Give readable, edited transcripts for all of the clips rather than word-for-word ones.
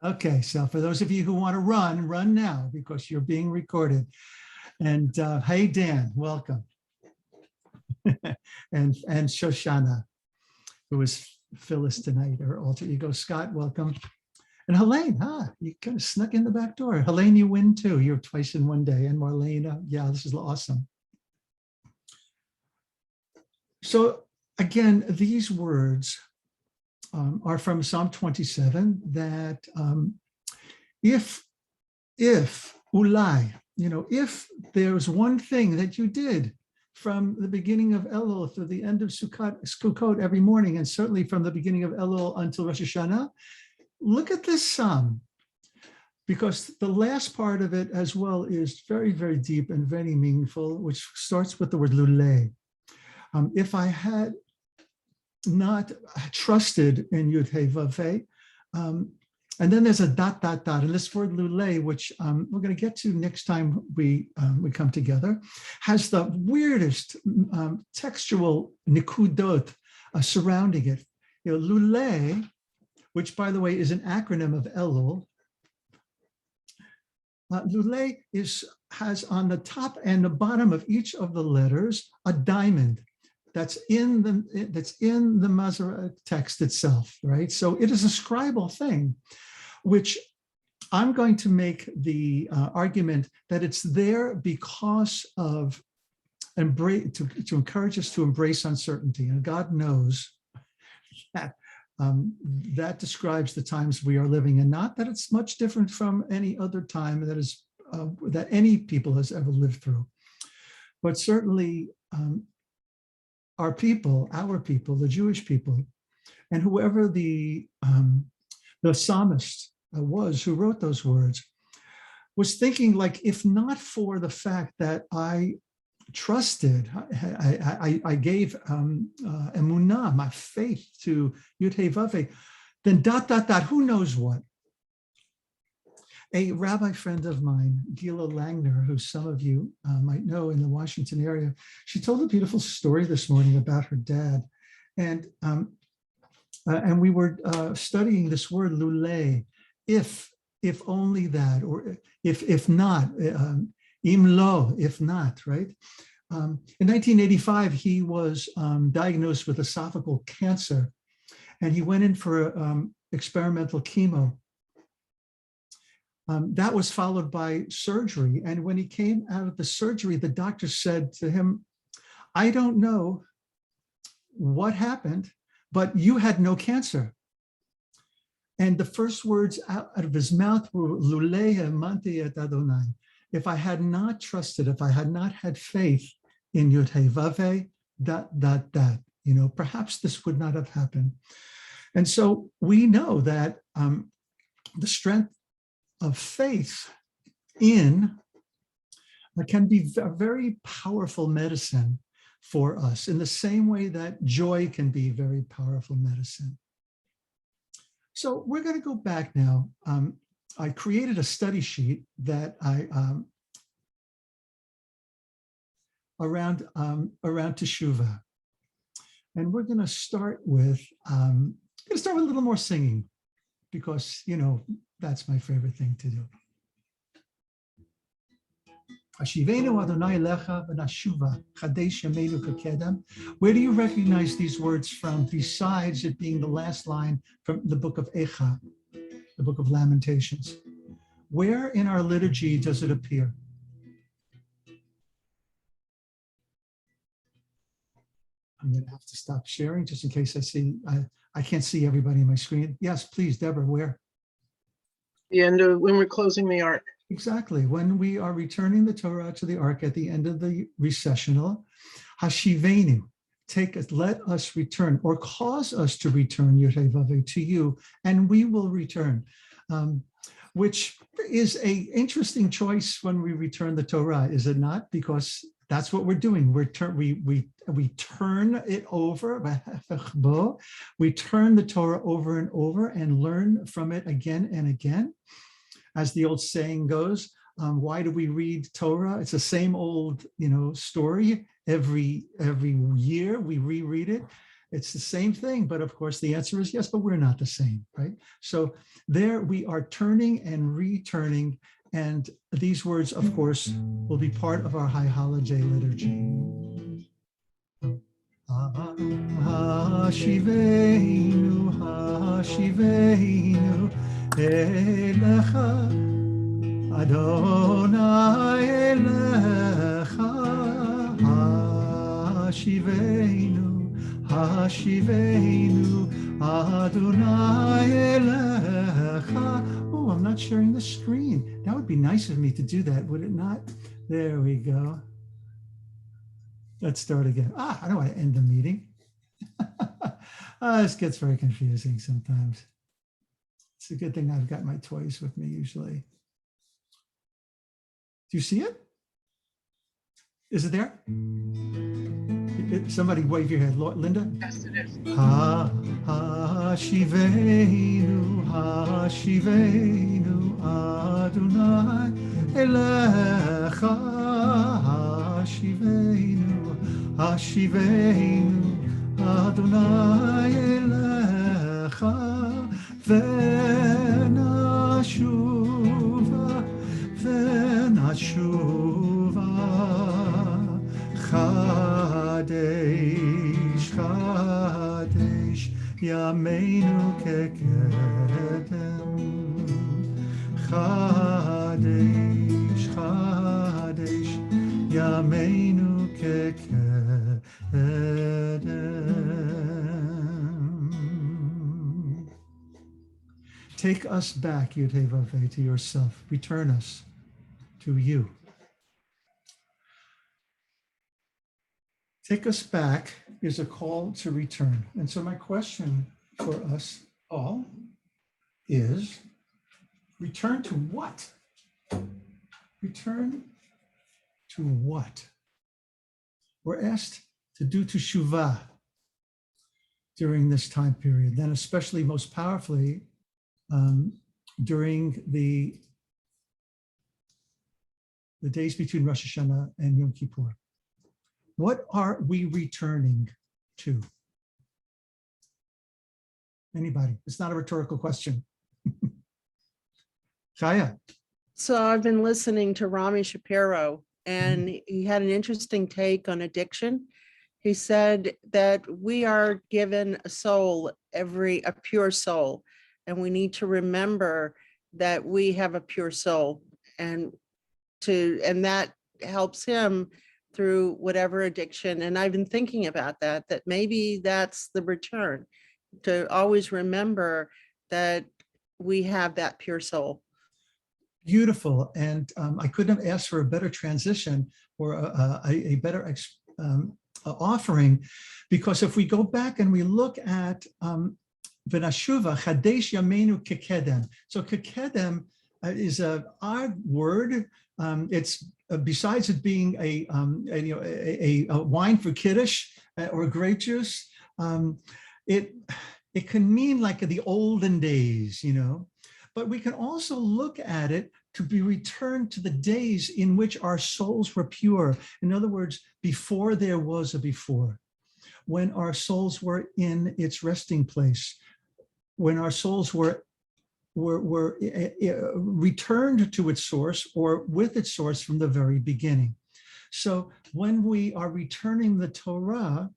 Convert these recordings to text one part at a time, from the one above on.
Okay, so for those of you who want to run now because you're being recorded. And hey, Dan, welcome. and Shoshana, who is Phyllis tonight, her alter ego. Scott, welcome. And Helene, you kind of snuck in the back door. Helene, you win too. You're twice in one day. And Marlena, yeah, this is awesome. So again, these words are from Psalm 27 that if ulai, if there's one thing that you did from the beginning of Elul through the end of Sukkot every morning, and certainly from the beginning of Elul until Rosh Hashanah, look at this psalm, because the last part of it as well is very, very deep and very meaningful, which starts with the word lulei. If I had not trusted in Yud Hey Vav Hey, and then there's a ... and this word lulei, which we're going to get to next time we come together, has the weirdest textual nikudot surrounding it. Lulei, which by the way is an acronym of Elul. Lulei has on the top and the bottom of each of the letters a diamond that's in the Masoret text itself, right? So it is a scribal thing, which I'm going to make the argument that it's there because of to encourage us to embrace uncertainty. And God knows that that describes the times we are living in, not that it's much different from any other time that any people has ever lived through. But certainly our people, the Jewish people, and whoever the psalmist was who wrote those words, was thinking, like, if not for the fact that I trusted, I gave emunah, my faith to Yud Hey Vav Hey, then ... who knows what. A rabbi friend of mine, Gila Langner, who some of you might know in the Washington area, she told a beautiful story this morning about her dad. And we were studying this word lulei, if only that, or if not, im lo, if not, right? In 1985, he was diagnosed with esophageal cancer, and he went in for experimental chemo. That was followed by surgery. And when he came out of the surgery, the doctor said to him, I don't know what happened, but you had no cancer. And the first words out of his mouth were, Lulei hamanti et Adonai. If I had not trusted, if I had not had faith in Yud Hey Vav Hey, perhaps this would not have happened. And so we know that the strength of faith can be a very powerful medicine for us, in the same way that joy can be very powerful medicine. So we're going to go back now. I created a study sheet that around Teshuvah, and we're going to start with a little more singing, because that's my favorite thing to do. Where do you recognize these words from, besides it being the last line from the book of Echa, the book of Lamentations? Where in our liturgy does it appear? I'm going to have to stop sharing just in case I can't see everybody on my screen. Yes, please, Deborah, where? The end of when we're closing the ark. Exactly. When we are returning the Torah to the ark at the end of the recessional, Hashivenu, let us return, or cause us to return, Yud Hey Vav Hey, to you, and we will return. Which is an interesting choice when we return the Torah, is it not? Because that's what we're doing. We turn it over. We turn the Torah over and over and learn from it again and again. As the old saying goes, why do we read Torah? It's the same old, story. Every year we reread it. It's the same thing, but of course the answer is yes, but we're not the same, right? So there we are turning and returning, and these words, of course, will be part of our high holiday liturgy. Hashivenu, Hashivenu, Elecha, Adonai Elecha, Hashivenu, Hashivenu, Adonai Elecha. Oh, I'm not sharing the screen. That would be nice of me to do that, would it not? There we go. Let's start again. I don't want to end the meeting. This gets very confusing sometimes. It's a good thing I've got my toys with me usually. Do you see it? Is it there? Somebody wave your head. Linda? Yes, it is. Ha-shivenu, ha-shivenu, Adonai Elecha, ha-shivenu, ha-shivenu, Adonai Elecha, v'nashuva, v'nashuva, Chadesh, Chadesh, Yameinu kekedem. Chadesh, Chadesh, Yameinu kekedem. Take us back, Yud-Heh-Vav-Heh, to yourself. Return us to you. Take us back is a call to return. And so my question for us all is, return to what? Return to what? We're asked to do Teshuvah during this time period, then especially most powerfully during the days between Rosh Hashanah and Yom Kippur. What are we returning to? Anybody? It's not a rhetorical question. Chaya. So I've been listening to Rami Shapiro, and he had an interesting take on addiction. He said that we are given a soul, a pure soul, and we need to remember that we have a pure soul, and that helps him through whatever addiction. And I've been thinking about that maybe that's the return, to always remember that we have that pure soul. Beautiful. And I couldn't have asked for a better transition or a better offering, because if we go back and we look at V'nashuva, Chadesh Yameinu kekedem. So kekedem is an odd word. It's besides it being a wine for kiddush or grape juice, it can mean like the olden days, but we can also look at it to be returned to the days in which our souls were pure. In other words, before there was a before, when our souls were in its resting place, when our souls were returned to its source or with its source from the very beginning. So when we are returning the Torah,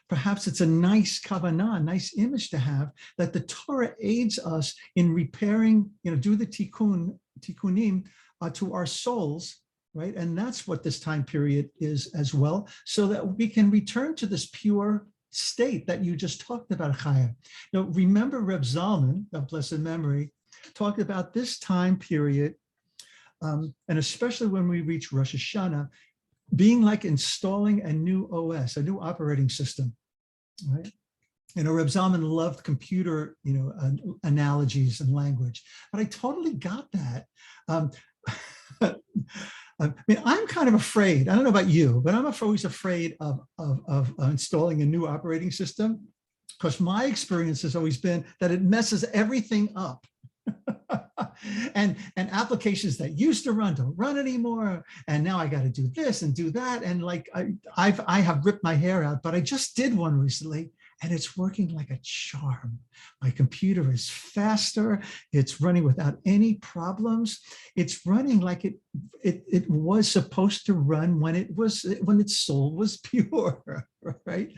perhaps it's a nice kavanah, a nice image to have, that the Torah aids us in repairing, do the tikkunim to our souls, right? And that's what this time period is as well, so that we can return to this pure state that you just talked about, Chaya. Now, remember Reb Zalman, of blessed memory, talked about this time period, and especially when we reach Rosh Hashanah, being like installing a new OS, a new operating system, right? Reb Zalman loved computer, analogies and language, but I totally got that. I mean, I'm kind of afraid, I don't know about you, but I'm always afraid of installing a new operating system, because my experience has always been that it messes everything up. and applications that used to run don't run anymore, and now I got to do this and do that, and like I have ripped my hair out, but I just did one recently, and it's working like a charm. My computer is faster. It's running without any problems. It's running like it was supposed to run when its soul was pure, right?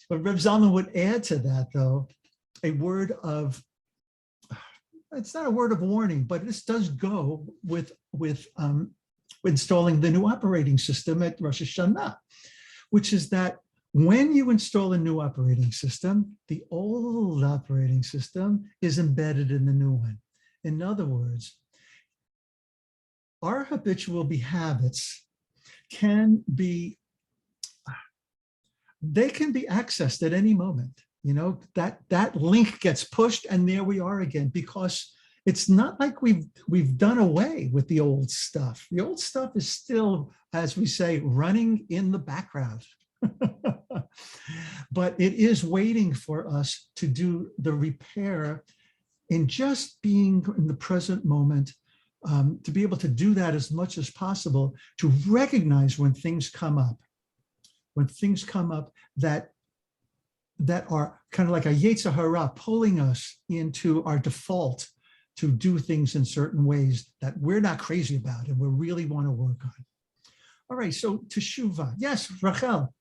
But Reb Zalman would add to that, though, a word of, it's not a word of warning, but this does go with installing the new operating system at Rosh Hashanah, which is that when you install a new operating system, the old operating system is embedded in the new one. In other words, our habitual habits can be accessed at any moment. That link gets pushed and there we are again, because it's not like we've done away with the old stuff. The old stuff is still, as we say, running in the background. But it is waiting for us to do the repair in just being in the present moment, to be able to do that as much as possible, to recognize when things come up, that are kind of like a Yetzer Hara pulling us into our default to do things in certain ways that we're not crazy about and we really want to work on. All right, so Teshuvah. Yes, Rachel.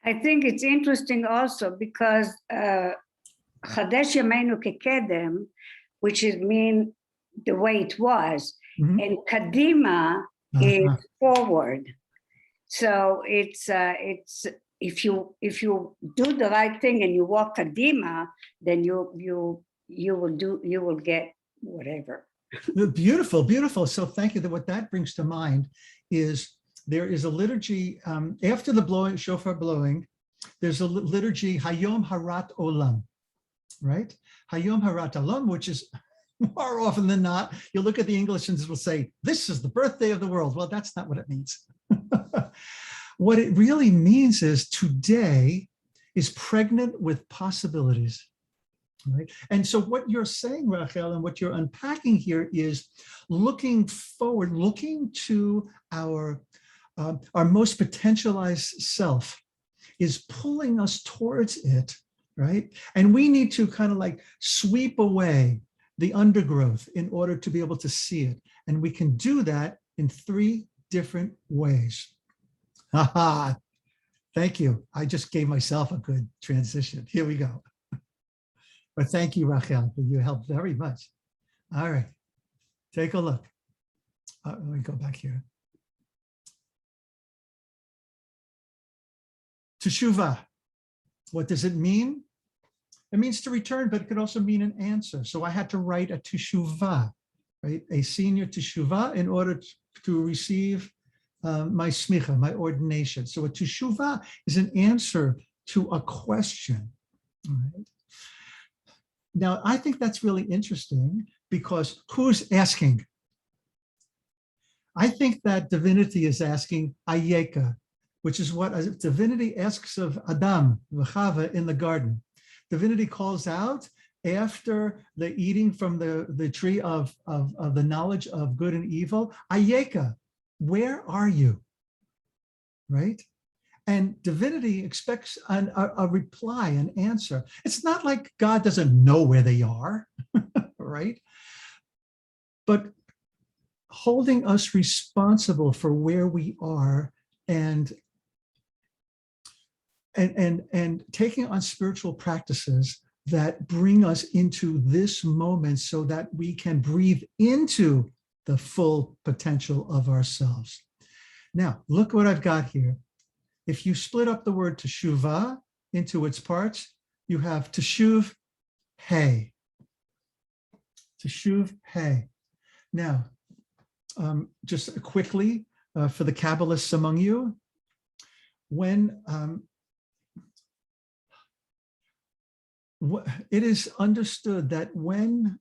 I think it's interesting also because Chadesh Yameinu Kekedem, which is mean the way it was, and Kadima is forward. So it's if you do the right thing and you walk Kadima, then you will get whatever. Beautiful, beautiful. So thank you. What that brings to mind is there is a liturgy after the shofar blowing. There's a liturgy Hayom Harat Olam, right? Hayom Harat Olam, which is more often than not, you'll look at the English and it will say, "This is the birthday of the world." Well, that's not what it means. What it really means is today is pregnant with possibilities. Right? And so what you're saying, Rachel, and what you're unpacking here is looking forward, looking to our most potentialized self is pulling us towards it, right? And we need to kind of like sweep away the undergrowth in order to be able to see it. And we can do that in 3 different ways. Haha, thank you. I just gave myself a good transition. Here we go. But thank you, Rachel, you helped very much. All right, take a look. Let me go back here. Teshuvah, what does it mean? It means to return, but it could also mean an answer. So I had to write a teshuvah, right? A senior teshuvah in order to receive my smicha, my ordination. So a teshuvah is an answer to a question, right? Now, I think that's really interesting because who's asking? I think that divinity is asking Ayeka, which is what divinity asks of Adam, Chava, in the garden. Divinity calls out after the eating from the tree of the knowledge of good and evil, Ayeka, where are you? Right? And divinity expects a reply, an answer. It's not like God doesn't know where they are, right? But holding us responsible for where we are and taking on spiritual practices that bring us into this moment so that we can breathe into the full potential of ourselves. Now, look what I've got here. If you split up the word teshuvah into its parts, you have teshuv hey. Teshuv hey. Now, just quickly for the Kabbalists among you, when it is understood that when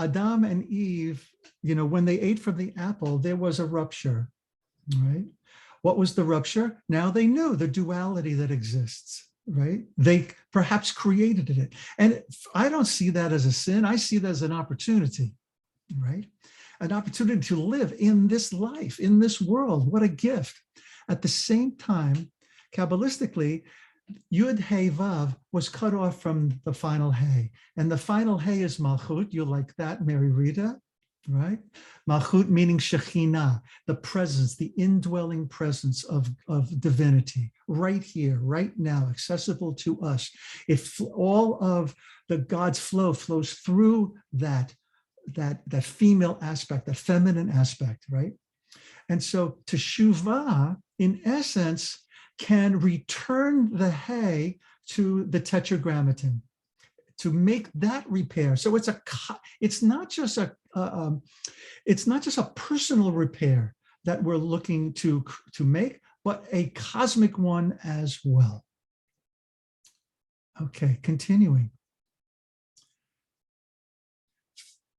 Adam and Eve, when they ate from the apple, there was a rupture. Right? What was the rupture? Now they knew the duality that exists, right? They perhaps created it. And I don't see that as a sin. I see that as an opportunity, right? An opportunity to live in this life, in this world. What a gift. At the same time, Kabbalistically, Yud Hey Vav was cut off from the final Hey. And the final Hey is Malchut. You like that, Mary Rita, right? Malchut meaning Shekhinah, the presence, the indwelling presence of divinity, right here, right now, accessible to us. If all of the God's flow flows through that female aspect, that feminine aspect, right? And so Teshuvah, in essence, can return the hay to the tetragrammaton, to make that repair. So it's not just a personal repair that we're looking to make, but a cosmic one as well. Okay, continuing.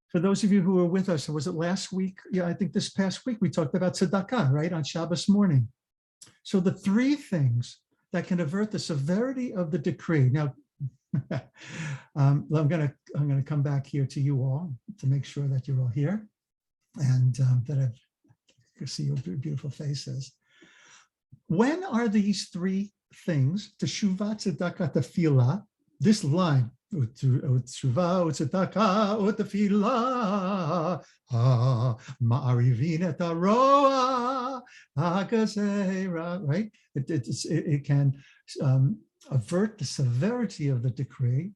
For those of you who were with us, was it last week? Yeah, I think this past week we talked about tzedakah, right, on Shabbos morning. So the three things that can avert the severity of the decree. Now, I'm going to come back here to you all to make sure that you're all here and that I see your beautiful faces. When are these three things, Teshuvah, tzedakah, tefillah, this line, Teshuvah, tzedakah, tefillah, ma'arivin et haroah, right? It can avert the severity of the decree.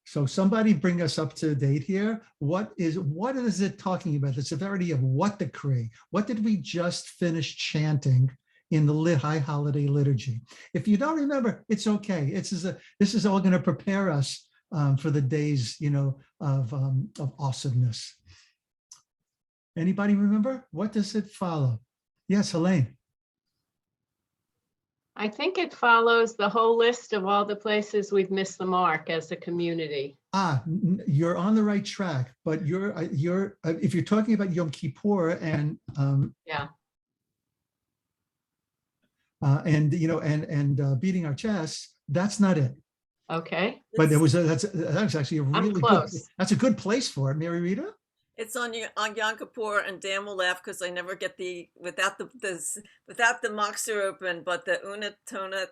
So somebody bring us up to date here. What is it talking about? The severity of what decree? What did we just finish chanting in the High Holiday Liturgy? If you don't remember, it's okay. This is all going to prepare us for the days, of awesomeness. Anybody remember? What does it follow? Yes, Helene. I think it follows the whole list of all the places we've missed the mark as a community. You're on the right track, but if you're talking about Yom Kippur and beating our chests, that's not it. Okay. But that's actually a really good place for it, Mary Rita. It's on Yom Kippur, and Dan will laugh because I never get without the Maksurup but the Unatona,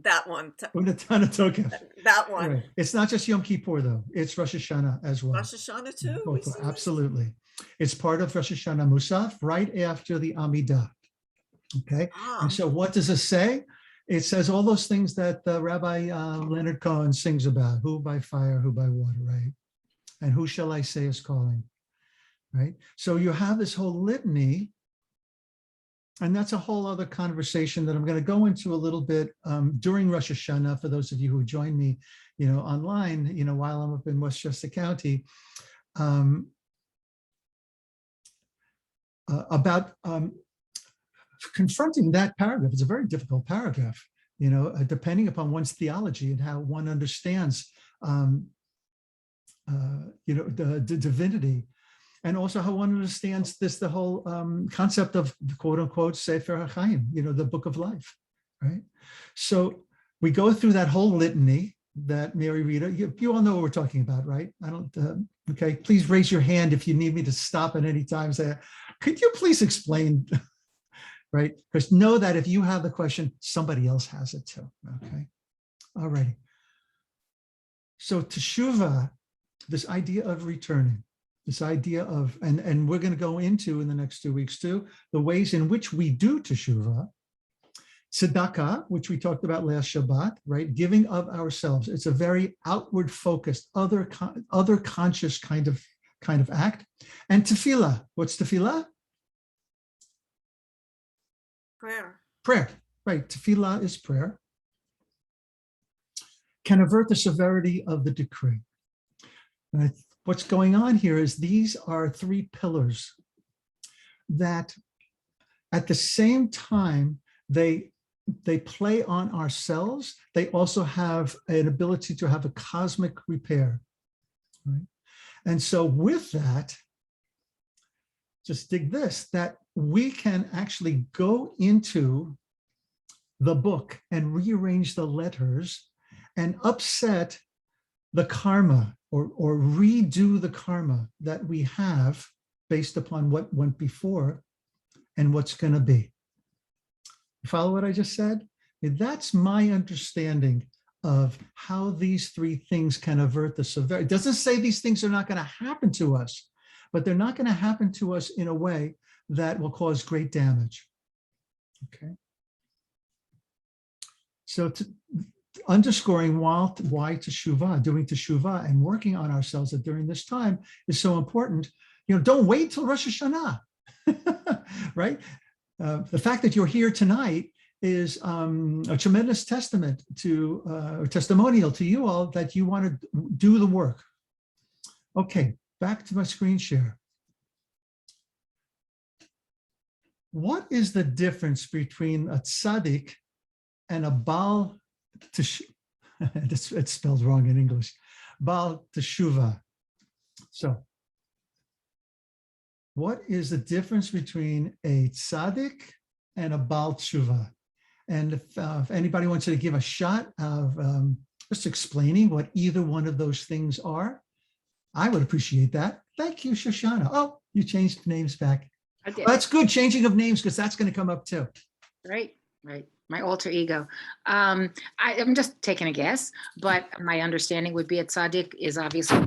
that one. Unatona Tokef. That one. Right. It's not just Yom Kippur though; it's Rosh Hashanah as well. Rosh Hashanah too. Absolutely, it's part of Rosh Hashanah Musaf, right after the Amidah. Okay, and so what does it say? It says all those things that Rabbi Leonard Cohen sings about: who by fire, who by water, right? And who shall I say is calling? Right? So you have this whole litany, and that's a whole other conversation that I'm going to go into a little bit during Rosh Hashanah for those of you who join me, online, while I'm up in Westchester County, about confronting that paragraph. It's a very difficult paragraph, depending upon one's theology and how one understands, the divinity. And also how one understands the whole concept of the quote unquote Sefer HaChaim, the book of life, right? So we go through that whole litany that Mary Rita, you all know what we're talking about, right? Okay, please raise your hand if you need me to stop at any time. Say, could you please explain, right? Because know that if you have the question, somebody else has it too, okay? All righty. So Teshuvah, this idea of returning, this idea of, and we're going to go into in the next 2 weeks too, the ways in which we do Teshuvah, tzedakah, which we talked about last Shabbat, right? Giving of ourselves. It's a very outward focused, other conscious kind of act. And tefillah. What's tefillah? Prayer. Prayer, right? Tefillah is prayer. Can avert the severity of the decree. And what's going on here is these are three pillars that at the same time, they play on ourselves. They also have an ability to have a cosmic repair, right? And so with that, just dig this, that we can actually go into the book and rearrange the letters and upset the karma or redo the karma that we have based upon what went before and what's going to be. You follow what I just said? That's my understanding of how these three things can avert the severity. It doesn't say these things are not going to happen to us, but they're not going to happen to us in a way that will cause great damage. Okay. So underscoring why Teshuvah, doing Teshuvah and working on ourselves during this time is so important. Don't wait till Rosh Hashanah, right? The fact that you're here tonight is a tremendous testament to, or testimonial to you all that you want to do the work. Okay, back to my screen share. What is the difference between a tzaddik and a Baal it's spelled wrong in English, Baal Teshuvah? So, what is the difference between a tzaddik and a Baal Teshuvah? And if anybody wants to give a shot of just explaining what either one of those things are, I would appreciate that. Thank you, Shoshana. Oh, you changed names back. I did. Well, that's good, changing of names, because that's going to come up too. Right. My alter ego. I'm just taking a guess, but my understanding would be a tzaddik is obviously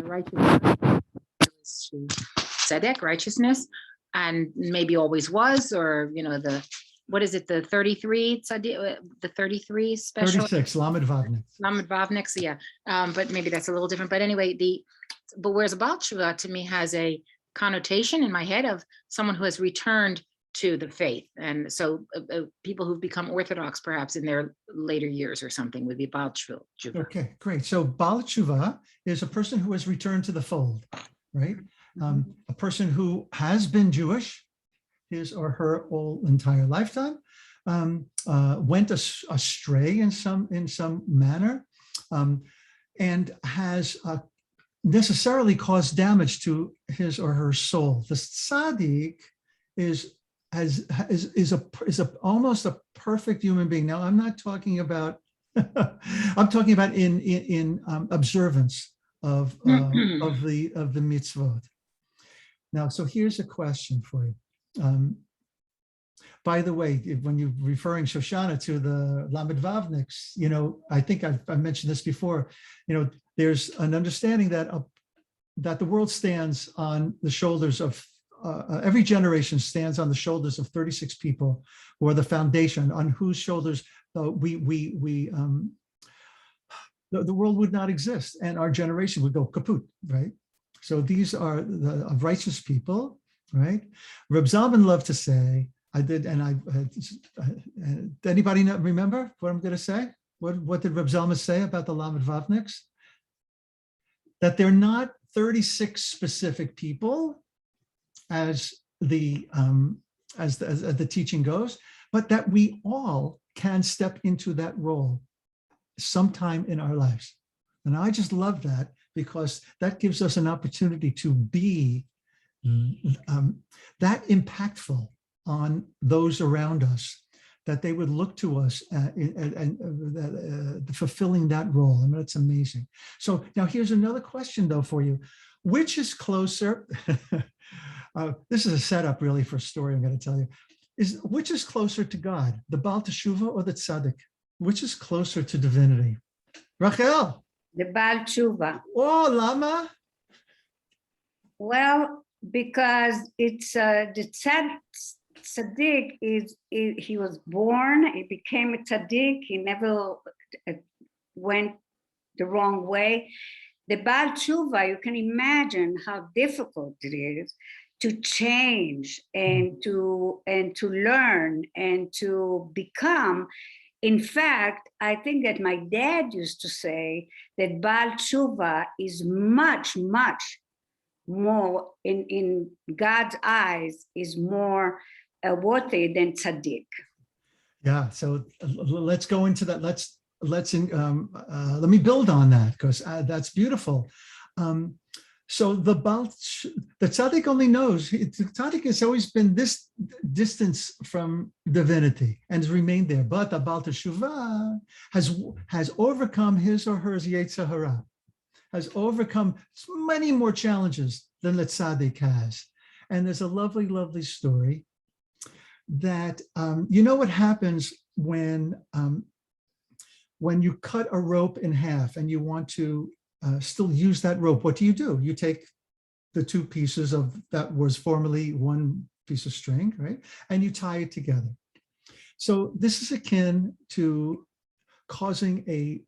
righteous. Tzedek, righteousness, and maybe always was, or what is it? The 33 tzaddik, the 33 special. 36, Lamed Vavnik. Lamed Vavniks, yeah. But maybe that's a little different. But anyway, but whereas a Baal Teshuvah to me has a connotation in my head of someone who has returned to the faith. And so people who've become Orthodox perhaps in their later years or something would be Baal Teshuvah. Okay, great. So Baal Teshuvah is a person who has returned to the fold, right? A person who has been Jewish his or her whole entire lifetime, went astray in some manner, and has necessarily caused damage to his or her soul. The tzaddik is almost a perfect human being. Now, I'm not talking about I'm talking about in observance of the mitzvot. Now, so here's a question for you. By the way, when you're referring, Shoshana, to the Lamed Vavniks, I think I've mentioned this before. There's an understanding that the world stands on the shoulders of every generation stands on the shoulders of 36 people who are the foundation on whose shoulders the world would not exist and our generation would go kaput, right? So these are the righteous people, right? Reb Zalman loved to say, anybody remember what I'm going to say? What did Reb Zalman say about the Lamed Vavniks? That they're not 36 specific people, as the teaching goes, but that we all can step into that role sometime in our lives. And I just love that, because that gives us an opportunity to be that impactful on those around us, that they would look to us and fulfilling that role. I mean, it's amazing. So now here's another question though for you. Which is closer? This is a setup really for a story I'm going to tell you. Which is closer to God, the Baal Teshuvah or the Tzaddik? Which is closer to divinity? Rachel. The Baal Teshuvah. Oh, Lama? Well, because it's the tzaddik he was born, he became a tzaddik, he never went the wrong way. The Baal Teshuvah, you can imagine how difficult it is to change and to learn and to become. In fact, I think that my dad used to say that Baal Teshuvah is much, much more in God's eyes is more worthy than tzaddik. Yeah, so let's go into that. Let me build on that, because that's beautiful. So the tzaddik only knows, the tzaddik has always been this distance from divinity and has remained there. But the Baal Teshuvah has overcome his or her Yetzer Hara, has overcome many more challenges than the tzaddik has. And there's a lovely, lovely story that, what happens when you cut a rope in half and you want to still use that rope, what do? You take the two pieces of that was formerly one piece of string, right? And you tie it together. So this is akin to causing a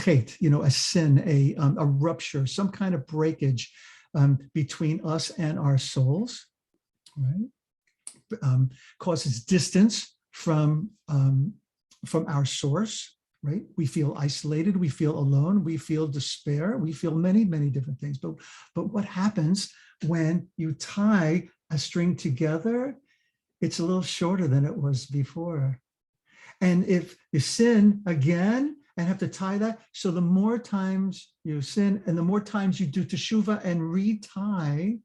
chet, a sin, a rupture, some kind of breakage between us and our souls, right? Causes distance from our source, right? We feel isolated, we feel alone, we feel despair, we feel many, many different things. But what happens when you tie a string together? It's a little shorter than it was before. And if you sin again and have to tie that, so the more times you sin and the more times you do teshuvah and retie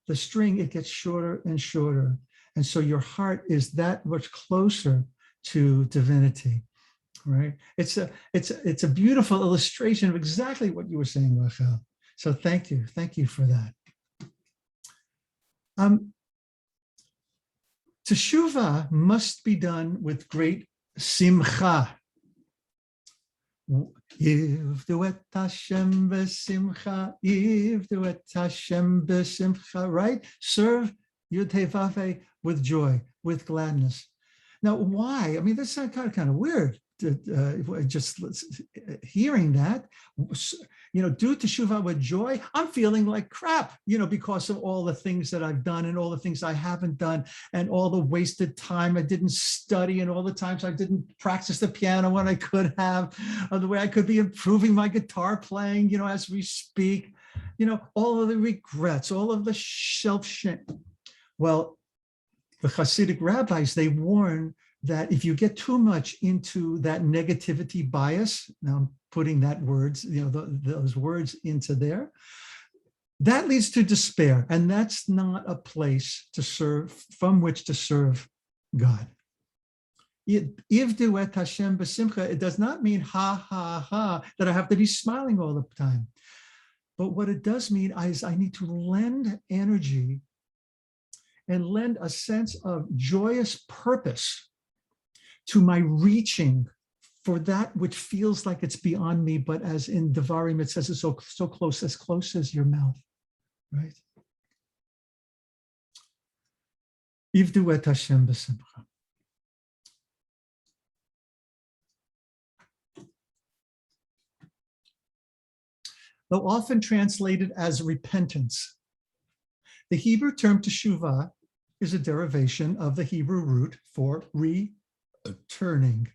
the string, it gets shorter and shorter. And so your heart is that much closer to divinity, right? It's a beautiful illustration of exactly what you were saying, Rachel. So thank you for that. Teshuvah must be done with great simcha. Yivdu et Hashem b'simcha, yivdu et Hashem b'simcha, right? Serve Yud Heh Vav Heh with joy, with gladness. Now, why? I mean, that's kind of weird. Just hearing that, do teshuvah with joy. I'm feeling like crap, because of all the things that I've done and all the things I haven't done and all the wasted time I didn't study and all the times I didn't practice the piano when I could have, or the way I could be improving my guitar playing, as we speak, all of the regrets, all of the self-shame. Well, the Hasidic rabbis, they warn that if you get too much into that negativity bias, now I'm putting that words, those words into there, that leads to despair. And that's not a place to serve, from which to serve God. Ivdu et Hashem b'simcha, it does not mean that I have to be smiling all the time. But what it does mean is I need to lend energy and lend a sense of joyous purpose to my reaching for that which feels like it's beyond me, but as in Devarim, it says it's so close as your mouth, right? Ivdu et Hashem b'simcha. Though often translated as repentance, the Hebrew term teshuvah is a derivation of the Hebrew root for returning.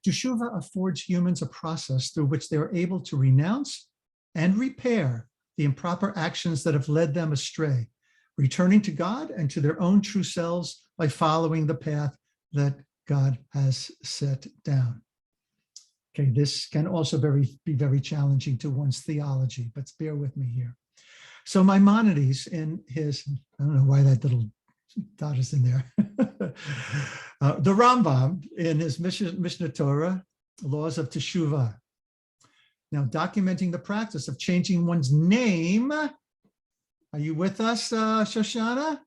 Teshuvah affords humans a process through which they are able to renounce and repair the improper actions that have led them astray, returning to God and to their own true selves by following the path that God has set down. Okay, this can also be very challenging to one's theology, but bear with me here. So Maimonides, in his, I don't know why that little dot is in there, the Rambam, in his Mishnah Torah, Laws of Teshuvah, now documenting the practice of changing one's name. Are you with us, Shoshana?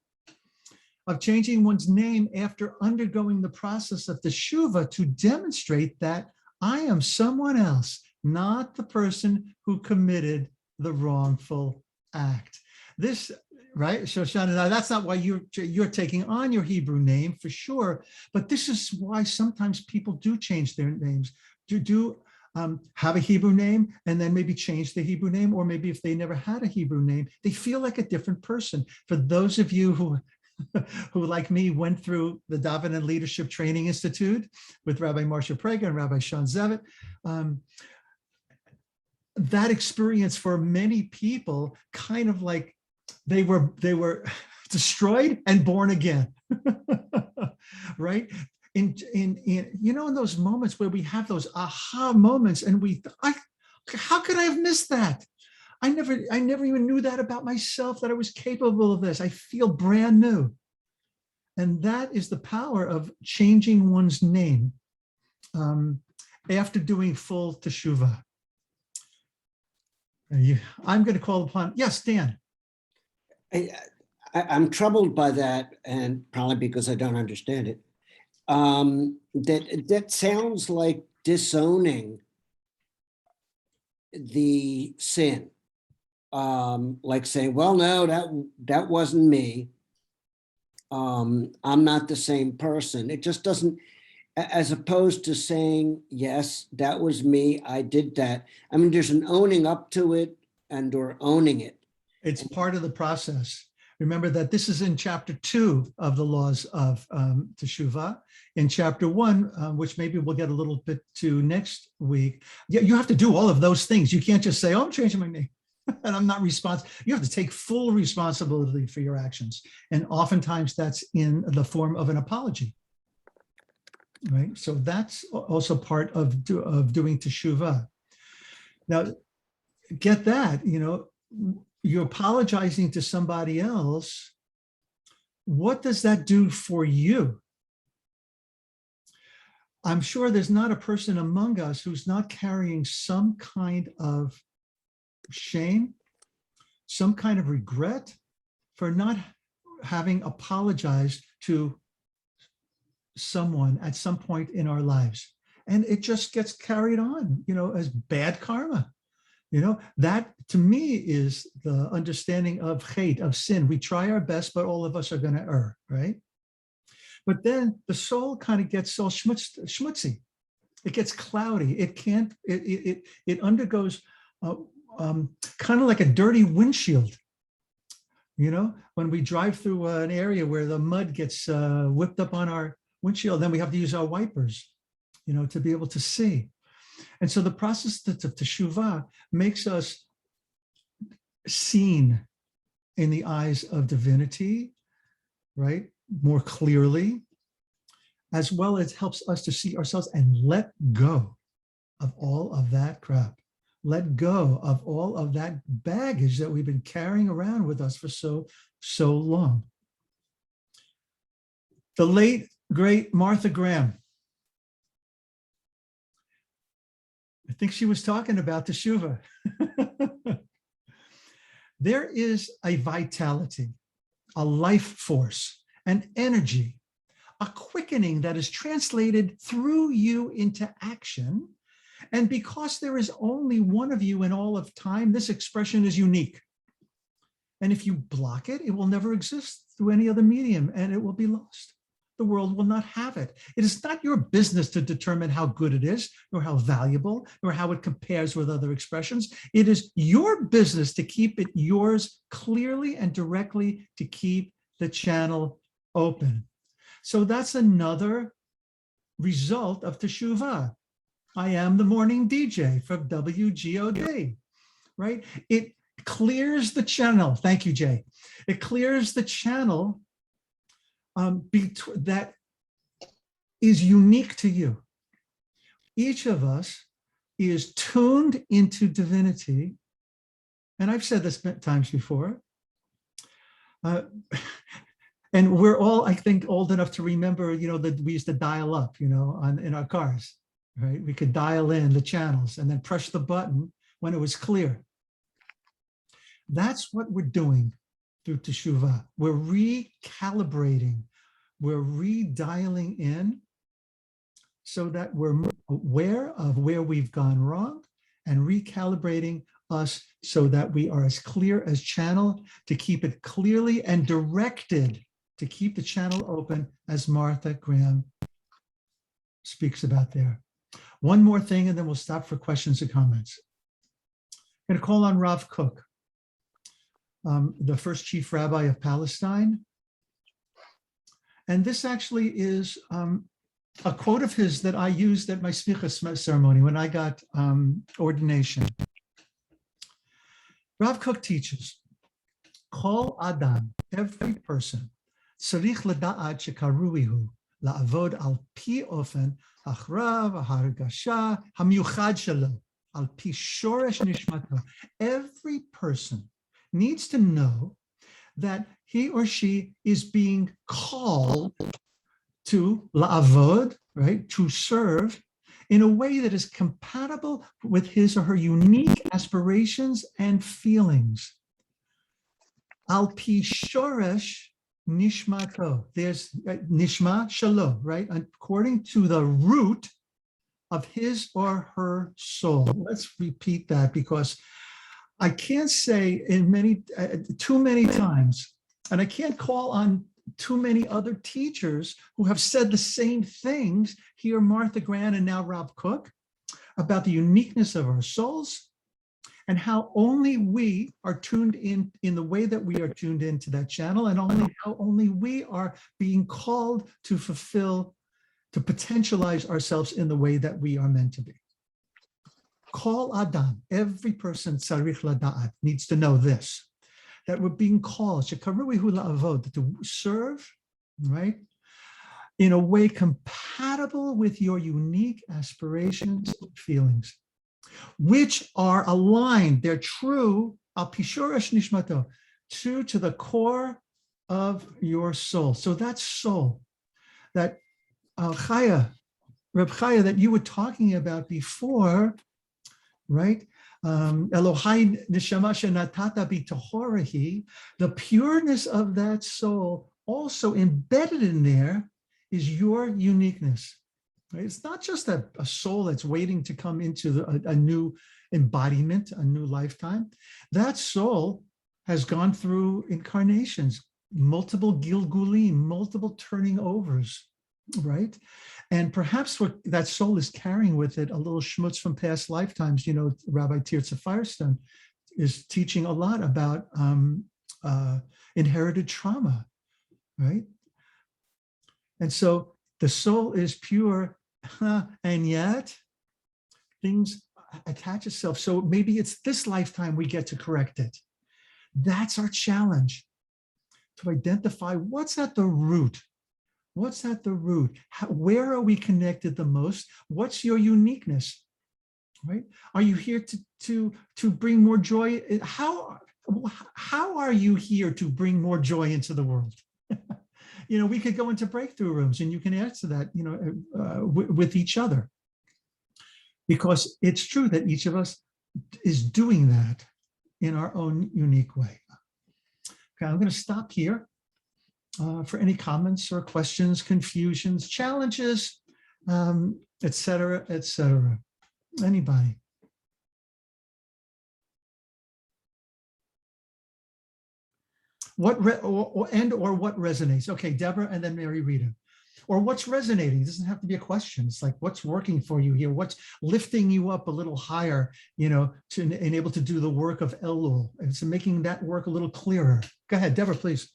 Of changing one's name after undergoing the process of Teshuvah to demonstrate that I am someone else, not the person who committed the wrongful act. This, right, Shoshana, now that's not why you're taking on your Hebrew name for sure, but this is why sometimes people do change their names, have a Hebrew name and then maybe change the Hebrew name, or maybe if they never had a Hebrew name, they feel like a different person. For those of you who like me went through the Daven and Leadership Training Institute with Rabbi Marsha Prager and Rabbi Sean Zevitt, that experience for many people kind of like they were destroyed and born again, right? In those moments where we have those aha moments and how could I have missed that? I never even knew that about myself, that I was capable of this. I feel brand new. And that is the power of changing one's name after doing full teshuvah. I'm going to call upon, yes, Dan. I'm troubled by that, and probably because I don't understand it. That sounds like disowning the sin. Like saying, well, no, that wasn't me. I'm not the same person. It just doesn't, as opposed to saying, yes, that was me, I did that. I mean, there's an owning up to it and or owning it. It's part of the process. Remember that this is in chapter 2 of the laws of Teshuvah. In chapter 1, which maybe we'll get a little bit to next week, you have to do all of those things. You can't just say, oh, I'm changing my name and I'm not responsible. You have to take full responsibility for your actions. And oftentimes that's in the form of an apology. Right? So that's also part of doing Teshuvah. Now, get that, you're apologizing to somebody else. What does that do for you? I'm sure there's not a person among us who's not carrying some kind of shame, some kind of regret for not having apologized to someone at some point in our lives. And it just gets carried on, as bad karma. That to me is the understanding of hate, of sin. We try our best, but all of us are going to err, right? But then the soul kind of gets so schmutzy. It gets cloudy. It can't, it undergoes kind of like a dirty windshield. When we drive through an area where the mud gets whipped up on our windshield, then we have to use our wipers, to be able to see. And so the process of Teshuvah makes us seen in the eyes of divinity, right? More clearly, as well as helps us to see ourselves and let go of all of that crap. Let go of all of that baggage that we've been carrying around with us for so long. The late, great Martha Graham, I think she was talking about Teshuvah. There is a vitality, a life force, an energy, a quickening that is translated through you into action. And because there is only one of you in all of time, this expression is unique. And if you block it, it will never exist through any other medium and it will be lost. The world will not have it. It is not your business to determine how good it is, nor how valuable, nor how it compares with other expressions. It is your business to keep it yours clearly and directly, to keep the channel open. So that's another result of Teshuvah. I am the morning DJ from WGOD, right? It clears the channel. Thank you, Jay. It clears the channel that is unique to you. Each of us is tuned into divinity. And I've said this times before. And we're all, I think, old enough to remember, that we used to dial up, in our cars, right? We could dial in the channels and then press the button when it was clear. That's what we're doing through Teshuvah. We're recalibrating, we're redialing in so that we're aware of where we've gone wrong and recalibrating us so that we are as clear as channel to keep it clearly and directed to keep the channel open, as Martha Graham speaks about there. One more thing, and then we'll stop for questions and comments. I'm going to call on Rav Kook, the first chief rabbi of Palestine. And this actually is a quote of his that I used at my smicha ceremony when I got ordination. Rav Kook teaches, Kol Adam, every person, tzarich leda'at shekaruihu, la'avod al pi ofen, achrav, hargasha, hamiyuchad shelo, al pi shoresh nishmato. Every person needs to know that he or she is being called to la'avod, right, to serve in a way that is compatible with his or her unique aspirations and feelings. Al pi shoresh nishmato. There's nishma shalo, right? According to the root of his or her soul. Let's repeat that, because I can't say in too many times, and I can't call on too many other teachers who have said the same things here, Martha Grant and now Rav Kook, about the uniqueness of our souls and how only we are tuned in the way that we are tuned into that channel, and how only we are being called to fulfill, to potentialize ourselves in the way that we are meant to be. Kol Adam, every person tzarich lada'at, needs to know this, that we're being called shekaruihu la'avod, to serve, right, in a way compatible with your unique aspirations and feelings, which are aligned, they're true, al pishoresh nishmato, true to the core of your soul. So that soul, that Chaya, Reb Chaya, that you were talking about before, right? Elohai neshama shenatata b'tohorahi, the pureness of that soul, also embedded in there is your uniqueness. Right? It's not just a soul that's waiting to come into a new embodiment, a new lifetime. That soul has gone through incarnations, multiple gilgulim, multiple turning overs, right? And perhaps what that soul is carrying with it, a little shmutz from past lifetimes. You know, Rabbi Tirza Firestone is teaching a lot about inherited trauma, right? And so the soul is pure, and yet things attach itself. So maybe it's this lifetime we get to correct it. That's our challenge, to identify what's at the root. What's at the root? Where are we connected the most? What's your uniqueness, right? Are you here to bring more joy? How are you here to bring more joy into the world? You know, we could go into breakthrough rooms and you can answer that, you know, with each other, because it's true that each of us is doing that in our own unique way. Okay, I'm going to stop here. For any comments or questions, confusions, challenges, et cetera, et cetera. Anybody? What what resonates? Okay, Deborah, and then Mary Rita. Or what's resonating? It doesn't have to be a question. It's like, what's working for you here? What's lifting you up a little higher, you know, to enable to do the work of Elul, and so making that work a little clearer. Go ahead, Deborah, please.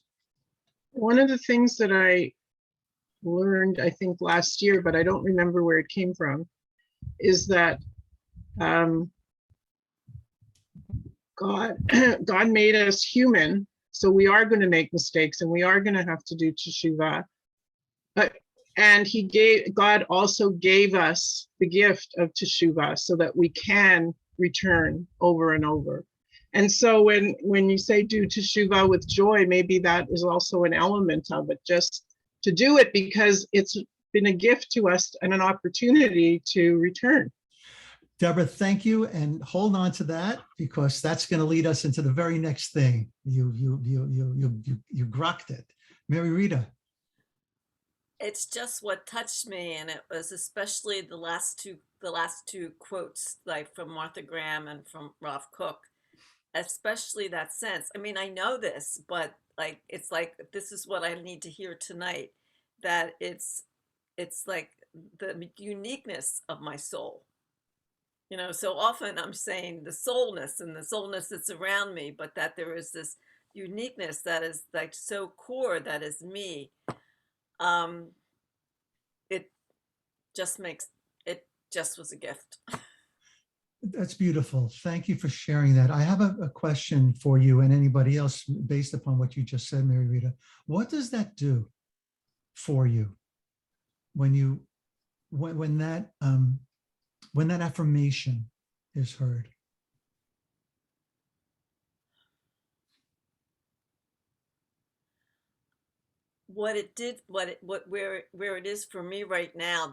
One of the things that I learned, I think last year, but I don't remember where it came from, is that God made us human, so we are going to make mistakes and we are going to have to do teshuvah. And God also gave us the gift of teshuvah so that we can return over and over. And so when you say do teshuvah with joy, maybe that is also an element of it, just to do it because it's been a gift to us and an opportunity to return. Deborah, thank you, and hold on to that, because that's going to lead us into the very next thing. You grokked it. Mary Rita. It's just what touched me, and it was especially the last two quotes, like from Martha Graham and from Rav Kook, especially that sense. I mean, I know this, but like it's like this is what I need to hear tonight. That it's like the uniqueness of my soul. You know, so often I'm saying the soulness and the soulness that's around me, but that there is this uniqueness that is like so core, that is me. It just was a gift. That's beautiful. Thank you for sharing that. I have a question for you and anybody else based upon what you just said, Mary Rita. What does that do for you when that affirmation is heard? What it did, where it is for me right now,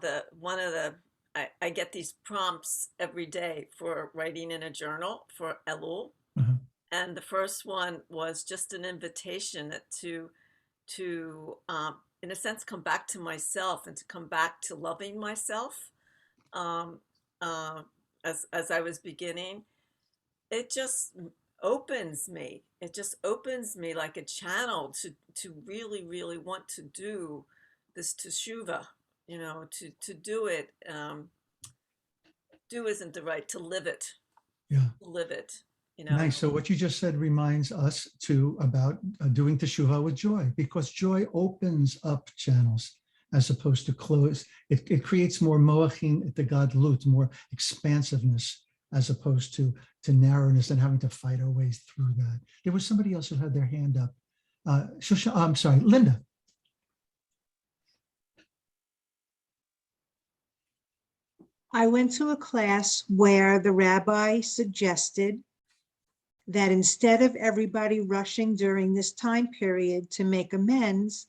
I get these prompts every day for writing in a journal for Elul. And the first one was just an invitation in a sense, come back to myself and to come back to loving myself. As I was beginning, it just opens me. It just opens me like a channel to really, really want to do this teshuvah, to do it. Do isn't the right, to live it. Yeah. Live it. Nice. So what you just said reminds us too about doing teshuvah with joy, because joy opens up channels as opposed to close. It creates more moachim the gadlut, more expansiveness, as opposed to narrowness and having to fight our ways through that. There was somebody else who had their hand up. I'm sorry, Linda. I went to a class where the rabbi suggested that instead of everybody rushing during this time period to make amends,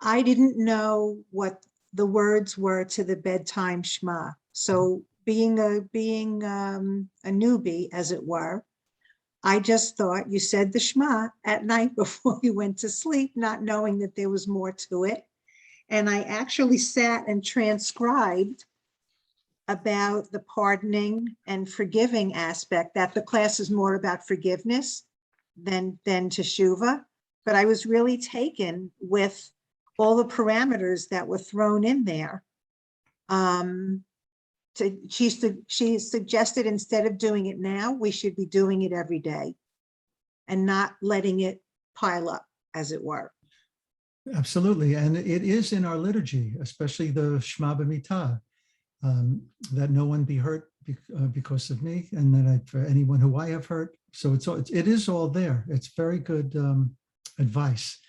I didn't know what the words were to the bedtime Shema. So being a newbie, as it were, I just thought you said the Shema at night before you went to sleep, not knowing that there was more to it. And I actually sat and transcribed about the pardoning and forgiving aspect, that the class is more about forgiveness than teshuvah. But I was really taken with all the parameters that were thrown in there. She suggested instead of doing it now, we should be doing it every day and not letting it pile up, as it were. Absolutely. And it is in our liturgy, especially the Shema b'mitah, that no one be hurt because of me, and that for anyone who I have hurt. So it is all there. It's very good advice.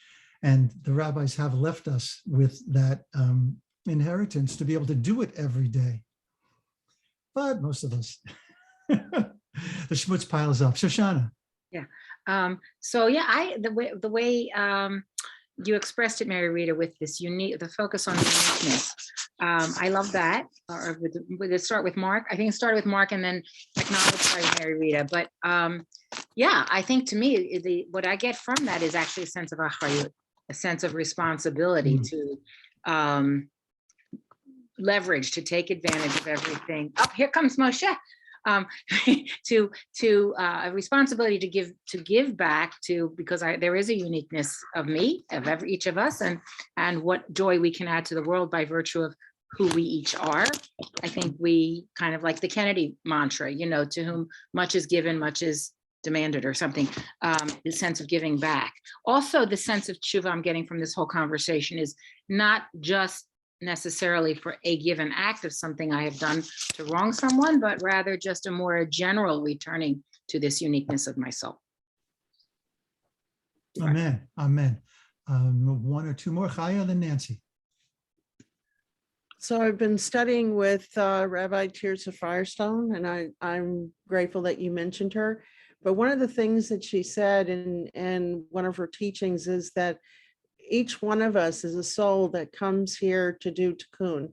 And the rabbis have left us with that inheritance to be able to do it every day. But most of us, the shmutz piles up. Shoshana. Yeah. The way you expressed it, Mary Rita, with this the focus on uniqueness. I love that. Or would it start with Mark? I think it started with Mark and then acknowledged by Mary Rita. But I think to me, what I get from that is actually a sense of achrayut, a sense of responsibility to leverage, to take advantage of everything. Oh, here comes Moshe. To a responsibility to give back to, because there is a uniqueness of me, of each of us, and what joy we can add to the world by virtue of who we each are. I think we kind of like the Kennedy mantra, to whom much is given, much is demanded, or something. The sense of giving back. Also, the sense of tshuva I'm getting from this whole conversation is not just necessarily for a given act of something I have done to wrong someone, but rather just a more general returning to this uniqueness of my soul. Amen. Amen. One or two more. Chaya, then Nancy. So I've been studying with Rabbi Tirza Firestone, and I'm grateful that you mentioned her. But one of the things that she said in one of her teachings is that each one of us is a soul that comes here to do tikkun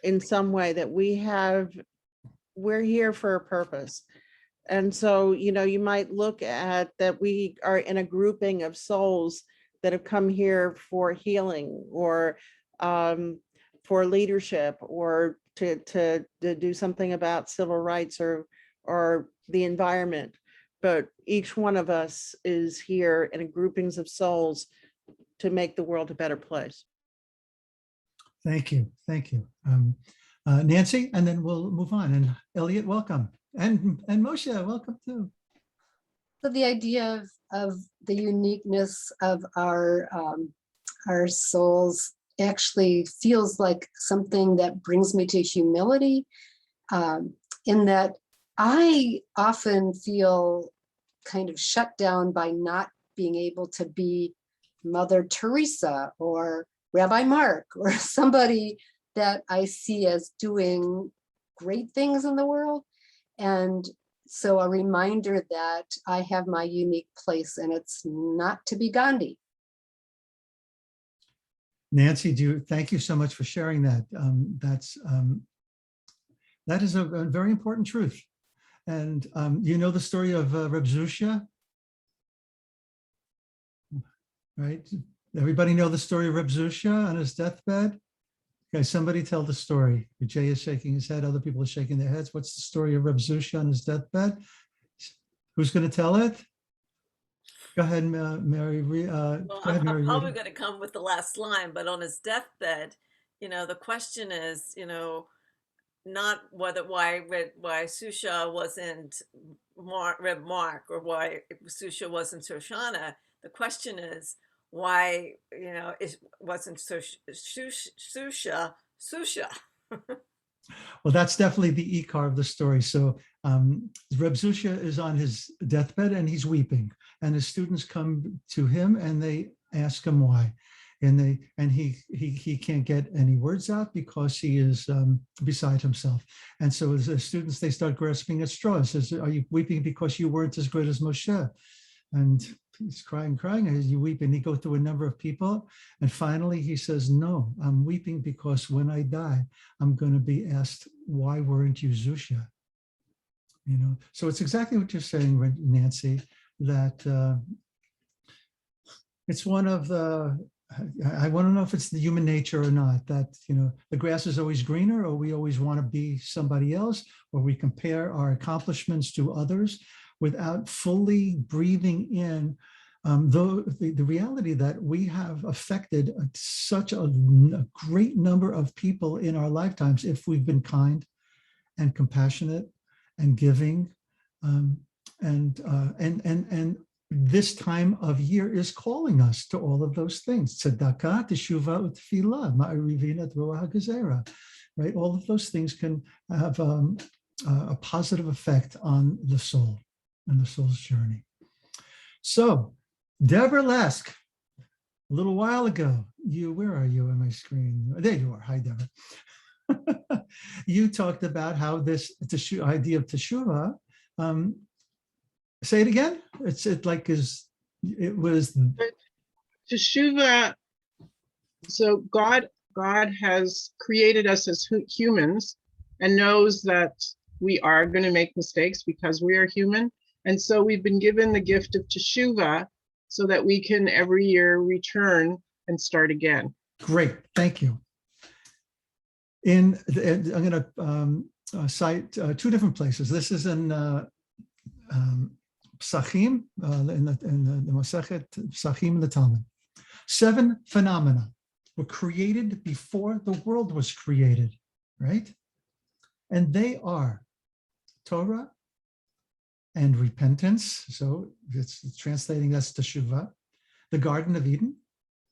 in some way, that we're here for a purpose. And so, you might look at that we are in a grouping of souls that have come here for healing, or for leadership, or to do something about civil rights or the environment. But each one of us is here in groupings of souls to make the world a better place. Thank you. Thank you. Nancy, and then we'll move on. And Elliot, welcome. And Moshe, welcome too. So the idea of the uniqueness of our souls actually feels like something that brings me to humility, in that I often feel kind of shut down by not being able to be Mother Teresa or Rabbi Mark or somebody that I see as doing great things in the world. And so a reminder that I have my unique place, and it's not to be Gandhi. Nancy, thank you so much for sharing that. That is a very important truth. And you know the story of Reb Zushya? Right? Everybody know the story of Reb Zusha on his deathbed? Okay, somebody tell the story. Jay is shaking his head. Other people are shaking their heads. What's the story of Reb Zusha on his deathbed? Who's going to tell it? Go ahead, Mary. Well, Go ahead, I'm Mary. probably going to come with the last line, but on his deathbed, the question is, not why Susha wasn't Reb Mark or why Susha wasn't Shoshana. The question is why, it wasn't Susha. Well, that's definitely the ikar of the story. So Reb Zusha is on his deathbed and he's weeping, and his students come to him and they ask him why, and he can't get any words out because he is beside himself. And so as the students, they start grasping at straws. Says, "Are you weeping because you weren't as good as Moshe?" And he's crying. As you weep, and he goes through a number of people, and finally he says, "No, I'm weeping because when I die, I'm going to be asked, why weren't you Zusha?" So it's exactly what you're saying, Nancy. That it's one of the. I want to know if it's the human nature or not. That the grass is always greener, or we always want to be somebody else, or we compare our accomplishments to others, without fully breathing in the reality that we have affected such a great number of people in our lifetimes if we've been kind and compassionate and giving. And this time of year is calling us to all of those things. Tzedakah, Teshuvah, Utfilah, Ma'arivinat, Ruach HaGezerah. Right? All of those things can have a positive effect on the soul and the soul's journey. So, Deborah Lesk, a little while ago, where are you on my screen? There you are. Hi, Deborah. You talked about how this idea of Teshuvah, say it again. It was Teshuvah. So God has created us as humans and knows that we are going to make mistakes because we are human. And so we've been given the gift of Teshuvah so that we can every year return and start again. Great, thank you. I'm going to cite two different places. This is in Psachim, in the Masechet Psachim in the Talmud. 7 phenomena were created before the world was created, right? And they are Torah and repentance. So it's translating that's Teshuvah, the Garden of Eden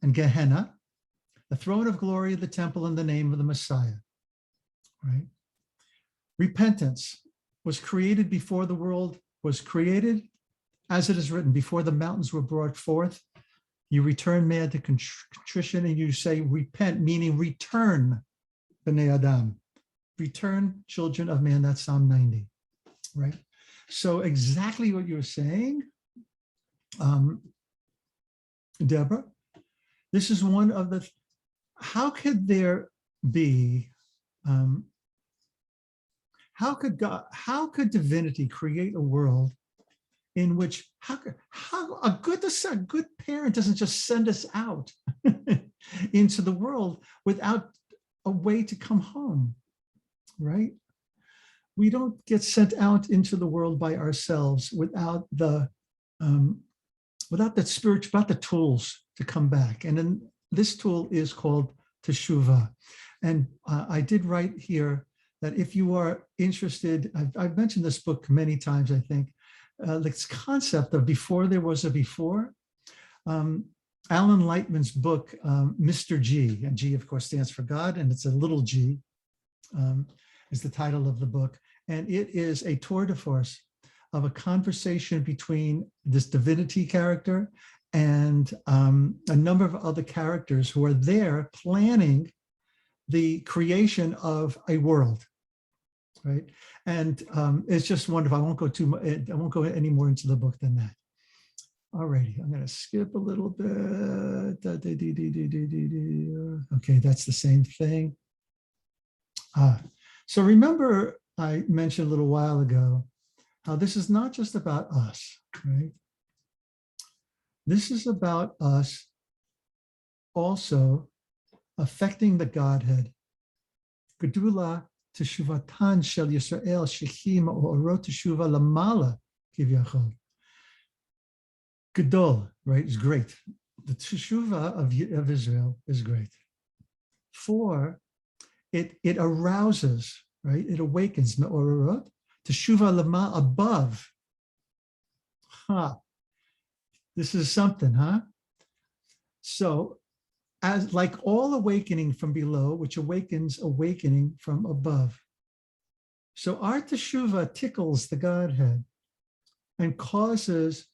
and Gehenna, the throne of glory of the temple in the name of the Messiah, right? Repentance was created before the world was created, as it is written, before the mountains were brought forth, you return man to contrition and you say repent, meaning return, B'nai Adam, return children of man. That's Psalm 90, right? So exactly what you're saying, Deborah, this is one of the, how could there be, how could divinity create a world in which, how a good parent doesn't just send us out into the world without a way to come home, right? We don't get sent out into the world by ourselves without the tools to come back. And then this tool is called Teshuvah. And I did write here that if you are interested, I've mentioned this book many times, I think, this concept of before there was a before. Alan Lightman's book, Mr. G, and G of course stands for God, and it's a little g, is the title of the book. And it is a tour de force of a conversation between this divinity character and a number of other characters who are there planning the creation of a world, right? And it's just wonderful. I won't go any more into the book than that. Alrighty, I'm going to skip a little bit. Okay, that's the same thing. So remember, I mentioned a little while ago how this is not just about us, right? This is about us also affecting the Godhead. Gedula teshuvatan shel Yisrael shechim orot teshuva lamala kivyachol. Gedol, right, is great. The teshuvah of Israel is great. 4, it arouses, right? It awakens me'orot teshuvah lama, above. This is something, huh? So, as like all awakening from below, which awakens awakening from above. So our teshuvah tickles the Godhead and causes,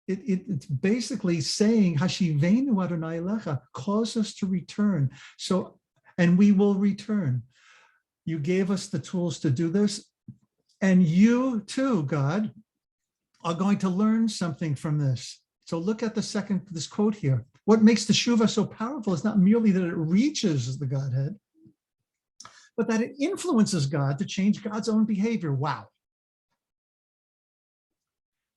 it's basically saying, Hashivenu Adonai Elecha, cause us to return. So, and we will return. You gave us the tools to do this. And you too, God, are going to learn something from this. So look at this quote here. What makes the teshuvah so powerful is not merely that it reaches the Godhead, but that it influences God to change God's own behavior. Wow.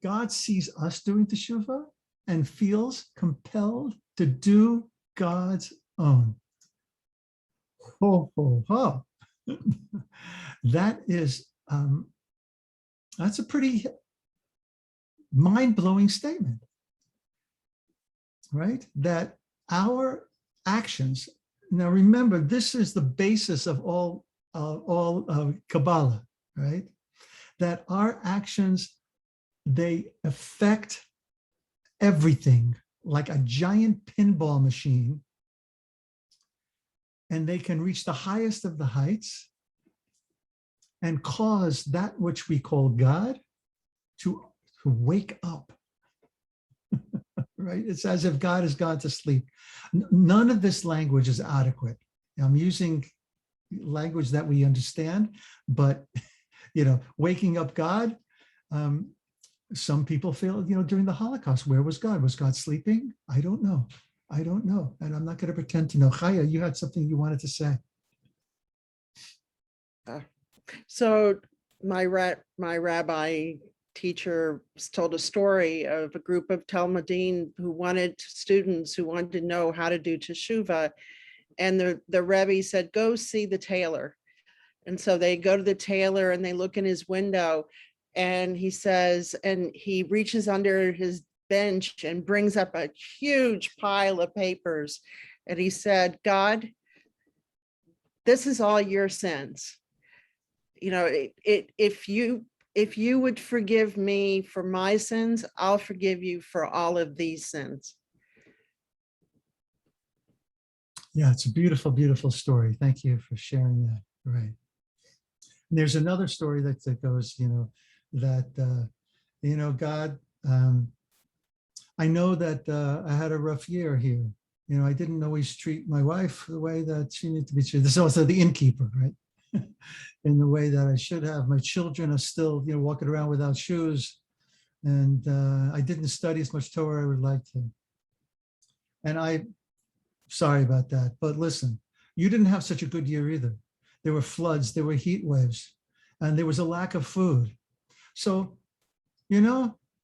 God sees us doing teshuvah and feels compelled to do God's own. Ho, ho, ho. That's a pretty mind-blowing statement, right? That our actions, now remember, this is the basis of all Kabbalah, right? That our actions, they affect everything like a giant pinball machine, and they can reach the highest of the heights and cause that which we call God to wake up, right? It's as if God has gone to sleep. None of this language is adequate. I'm using language that we understand, but, waking up God, some people feel, during the Holocaust, where was God? Was God sleeping? I don't know. And I'm not going to pretend to know. Chaya, you had something you wanted to say. So my rabbi teacher told a story of a group of Talmudim students who wanted to know how to do teshuvah. And the Rebbe said, go see the tailor. And so they go to the tailor and they look in his window, and he says, and he reaches under his bench and brings up a huge pile of papers. And he said, God, this is all your sins. If you would forgive me for my sins, I'll forgive you for all of these sins. Yeah, it's a beautiful, beautiful story. Thank you for sharing that. Right. And there's another story that goes, God, I know that I had a rough year here. I didn't always treat my wife the way that she needed to be treated. This is also the innkeeper, right? In the way that I should have. My children are still, walking around without shoes. And I didn't study as much Torah as I would like to. And I'm sorry about that. But listen, you didn't have such a good year either. There were floods, there were heat waves, and there was a lack of food. So,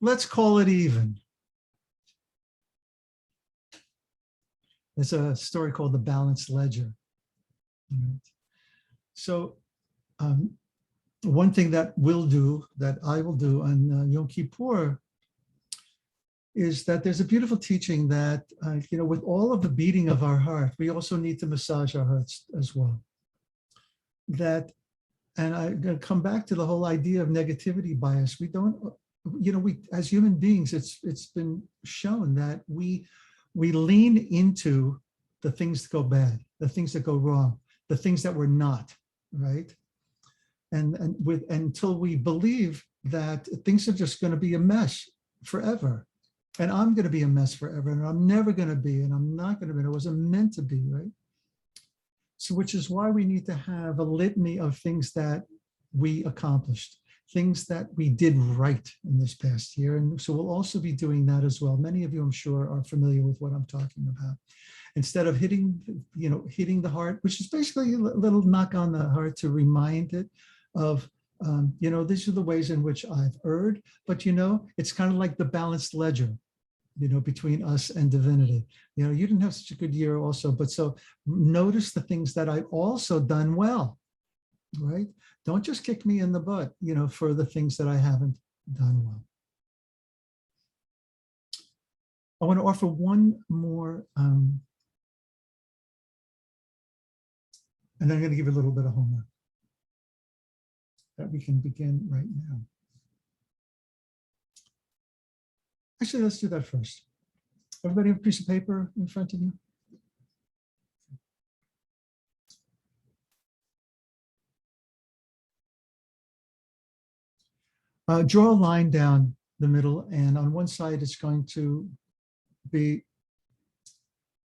let's call it even. There's a story called The Balanced Ledger. Right? So one thing that I will do on Yom Kippur is that there's a beautiful teaching that, with all of the beating of our heart, we also need to massage our hearts as well. And I'm going to come back to the whole idea of negativity bias. We don't, we as human beings, it's been shown that we lean into the things that go bad, the things that go wrong, the things that we're not, right? And until we believe that things are just going to be a mess forever. And I'm going to be a mess forever, and I'm never going to be, and I'm not going to be, and I wasn't meant to be, right? So, which is why we need to have a litany of things that we accomplished, things that we did right in this past year. And so we'll also be doing that as well. Many of you, I'm sure, are familiar with what I'm talking about. Instead of hitting the heart, which is basically a little knock on the heart to remind it of, these are the ways in which I've erred, but it's kind of like the balanced ledger. between us and divinity. You didn't have such a good year also, but so notice the things that I've also done well, right? Don't just kick me in the butt, for the things that I haven't done well. I want to offer one more, and I'm going to give you a little bit of homework that we can begin right now. Actually, let's do that first. Everybody have a piece of paper in front of you? Draw a line down the middle, and on one side it's going to be,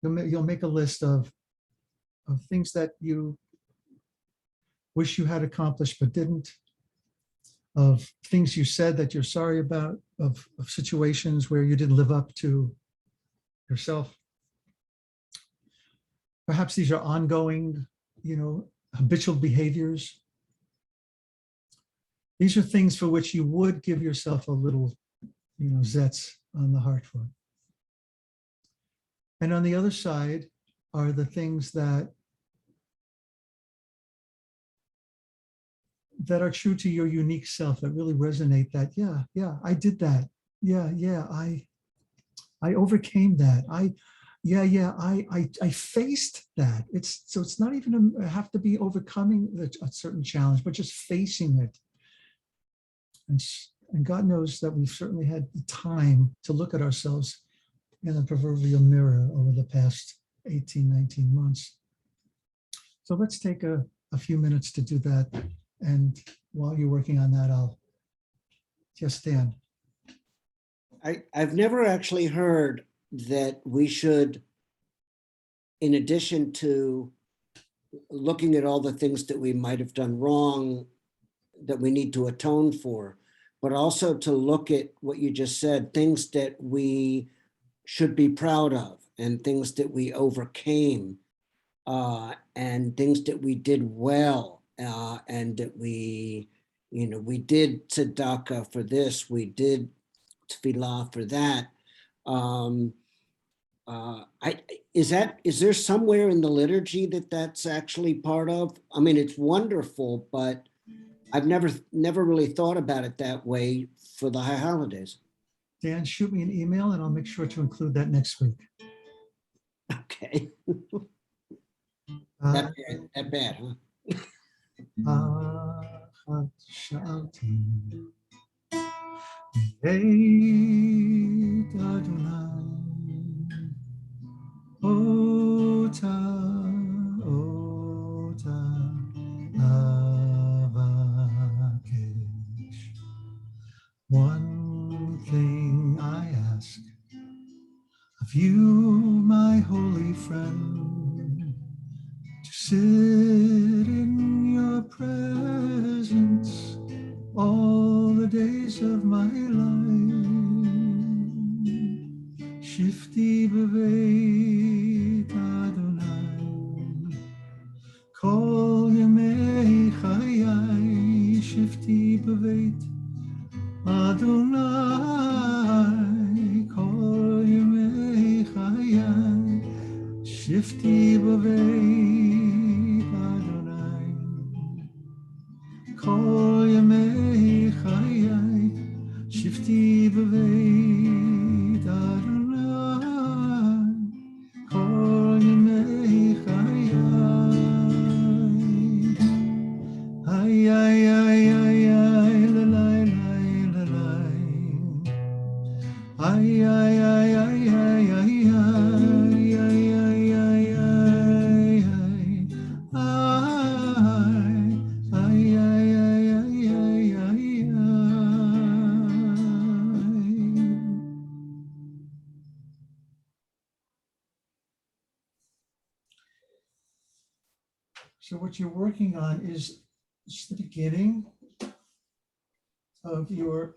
you'll make a list of things that you wish you had accomplished but didn't, of things you said that you're sorry about, of situations where you didn't live up to yourself. Perhaps these are ongoing, habitual behaviors. These are things for which you would give yourself a little, zets on the heart for. And on the other side are the things that are true to your unique self, that really resonate, that, yeah, I did that. Yeah, I overcame that. I faced that. It's not even have to be overcoming a certain challenge, but just facing it. And God knows that we've certainly had the time to look at ourselves in the proverbial mirror over the past 18, 19 months. So let's take a few minutes to do that. And while you're working on that, I'll just stand. I've never actually heard that we should, in addition to looking at all the things that we might have done wrong, that we need to atone for, but also to look at what you just said, things that we should be proud of and things that we overcame, and things that we did well, and that we did tzedakah for this, we did tefillah for that. Is there somewhere in the liturgy that's actually part of? I mean, it's wonderful, but I've never really thought about it that way for the high holidays. Dan, shoot me an email and I'll make sure to include that next week. Okay. That bad, huh? One thing I ask of you, my holy friend, to sit in your presence all the days of my life. Shifti b'veit Adonai, kol yemei chayai. Shifti b'veit Adonai, kol yemei chayai. Shifti b'veit Adonai, kol yemei chayai. Shifti b'veit Adonai, kol yemei chayai. Ay, ay, ay, ay, ay, la, la, la, la, la. Ay, ay, ay, ay, ay, ay, ay, ay, ay, ay, ay, ay, ay, ay, ay. So what you're working on is the beginning of your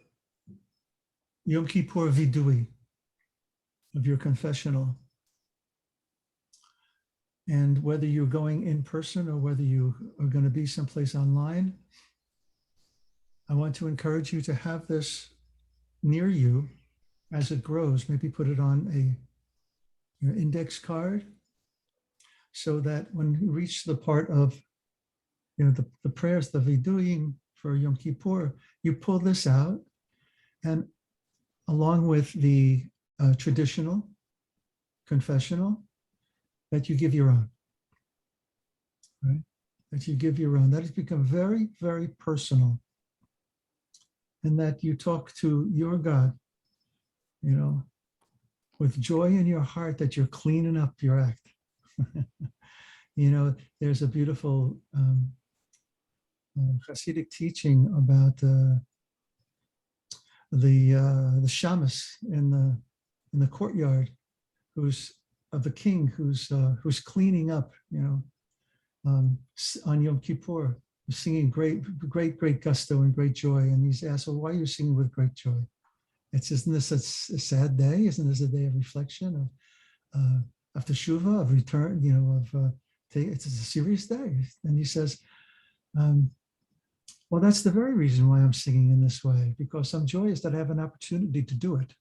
Yom Kippur Vidui, of your confessional. And whether you're going in person or whether you are going to be someplace online, I want to encourage you to have this near you as it grows, maybe put it on your index card, so that when you reach the part of, the prayers, the viduyim for Yom Kippur, you pull this out, and along with the traditional confessional, that you give your own, right? That you give your own. That has become very, very personal. And that you talk to your God, with joy in your heart, that you're cleaning up your act. There's a beautiful Hasidic teaching about the shamus in the courtyard, who's of the king, who's cleaning up, on Yom Kippur, singing great gusto and great joy. And he's asked, well, why are you singing with great joy? Isn't this a sad day? Isn't this a day of reflection, of teshuvah, of return, it's a serious day. And he says, well, that's the very reason why I'm singing in this way, because I'm joyous that I have an opportunity to do it,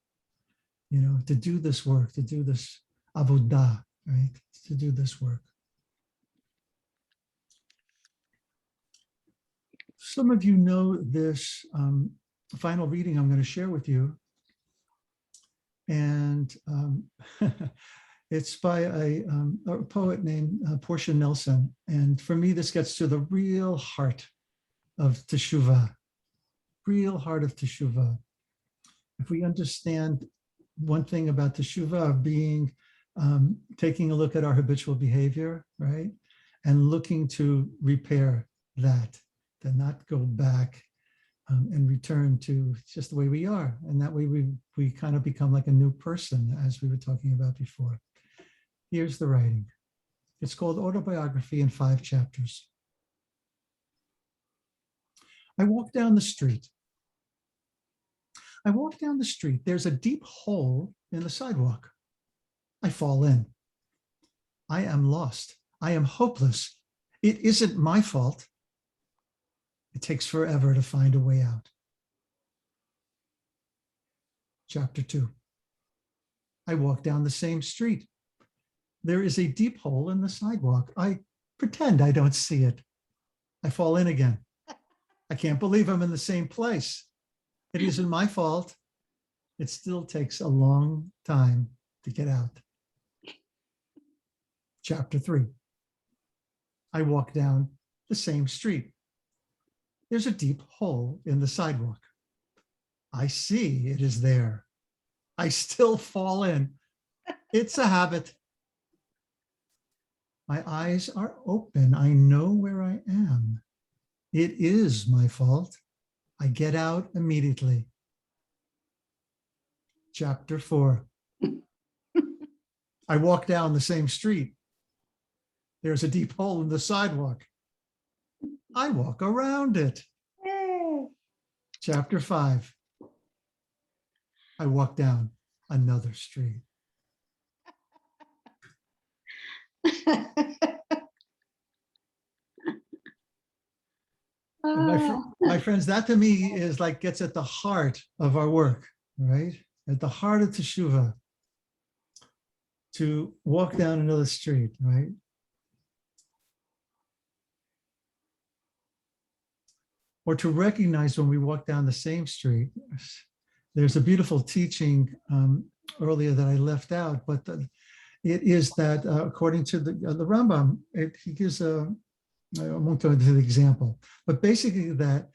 to do this work, to do this avodah, right? To do this work. Some of you know this final reading I'm going to share with you. And it's by a poet named Portia Nelson. And for me, this gets to the real heart of Teshuvah, real heart of Teshuvah. If we understand one thing about Teshuvah being taking a look at our habitual behavior, right? And looking to repair that, to not go back and return to just the way we are. And that way we kind of become like a new person, as we were talking about before. Here's the writing. It's called Autobiography in 5 chapters. I walk down the street. There's a deep hole in the sidewalk. I fall in. I am lost. I am hopeless. It isn't my fault. It takes forever to find a way out. Chapter 2. I walk down the same street. There is a deep hole in the sidewalk. I pretend I don't see it. I fall in again. I can't believe I'm in the same place. It isn't my fault. It still takes a long time to get out. Chapter 3. I walk down the same street. There's a deep hole in the sidewalk. I see it is there. I still fall in. It's a habit. My eyes are open. I know where I am. It is my fault. I get out immediately. Chapter 4. I walk down the same street. There's a deep hole in the sidewalk. I walk around it. Chapter 5. I walk down another street. My friends, that to me is like gets at the heart of our work, right? At the heart of Teshuvah. To walk down another street, right? Or to recognize when we walk down the same street. There's a beautiful teaching earlier that I left out, but it is that according to the Rambam, he gives I won't go into the example, but basically that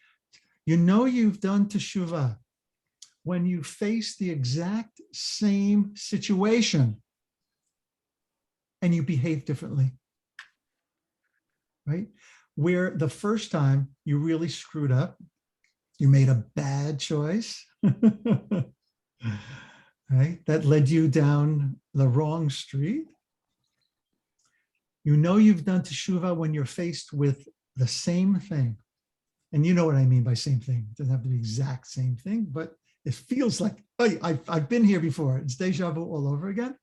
you've done teshuvah when you face the exact same situation and you behave differently, right? Where the first time you really screwed up, you made a bad choice, right? That led you down the wrong street. You've done teshuvah when you're faced with the same thing. And you know what I mean by same thing. It doesn't have to be exact same thing, but it feels like, oh, I've been here before. It's deja vu all over again.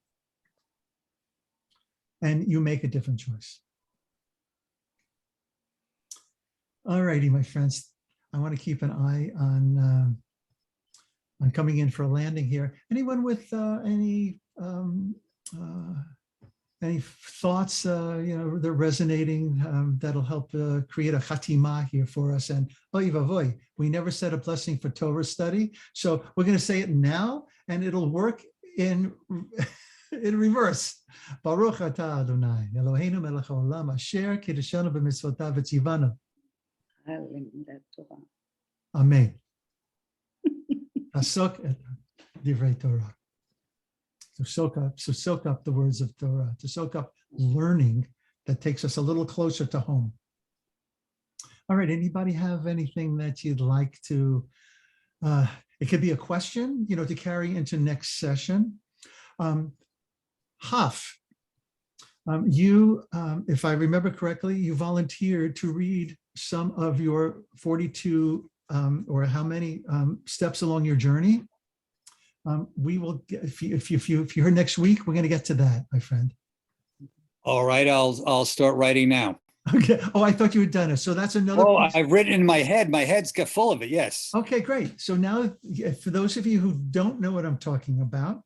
And you make a different choice. All righty, my friends. I want to keep an eye on I'm coming in for a landing here. Anyone with any thoughts, they're resonating, that'll help create a chatima here for us. And oy vavoy, we never said a blessing for Torah study. So we're going to say it now, and it'll work in reverse. Baruch atah Adonai, Eloheinu melech haolam, asher kiddushanu b'mitzvotav v'tzivanu. Amen. Asok et divrei Torah. To soak up the words of Torah, to soak up learning that takes us a little closer to home. All right, anybody have anything that you'd like to, it could be a question, to carry into next session. Haf, you, if I remember correctly, you volunteered to read some of your 42 or how many steps along your journey. We will get, if you're here next week, we're going to get to that, my friend. All right, I'll start writing now. Okay. Oh, I thought you had done it. So that's another. Oh, I've written in my head. My head's got full of it. Yes. Okay, great. So now, for those of you who don't know what I'm talking about,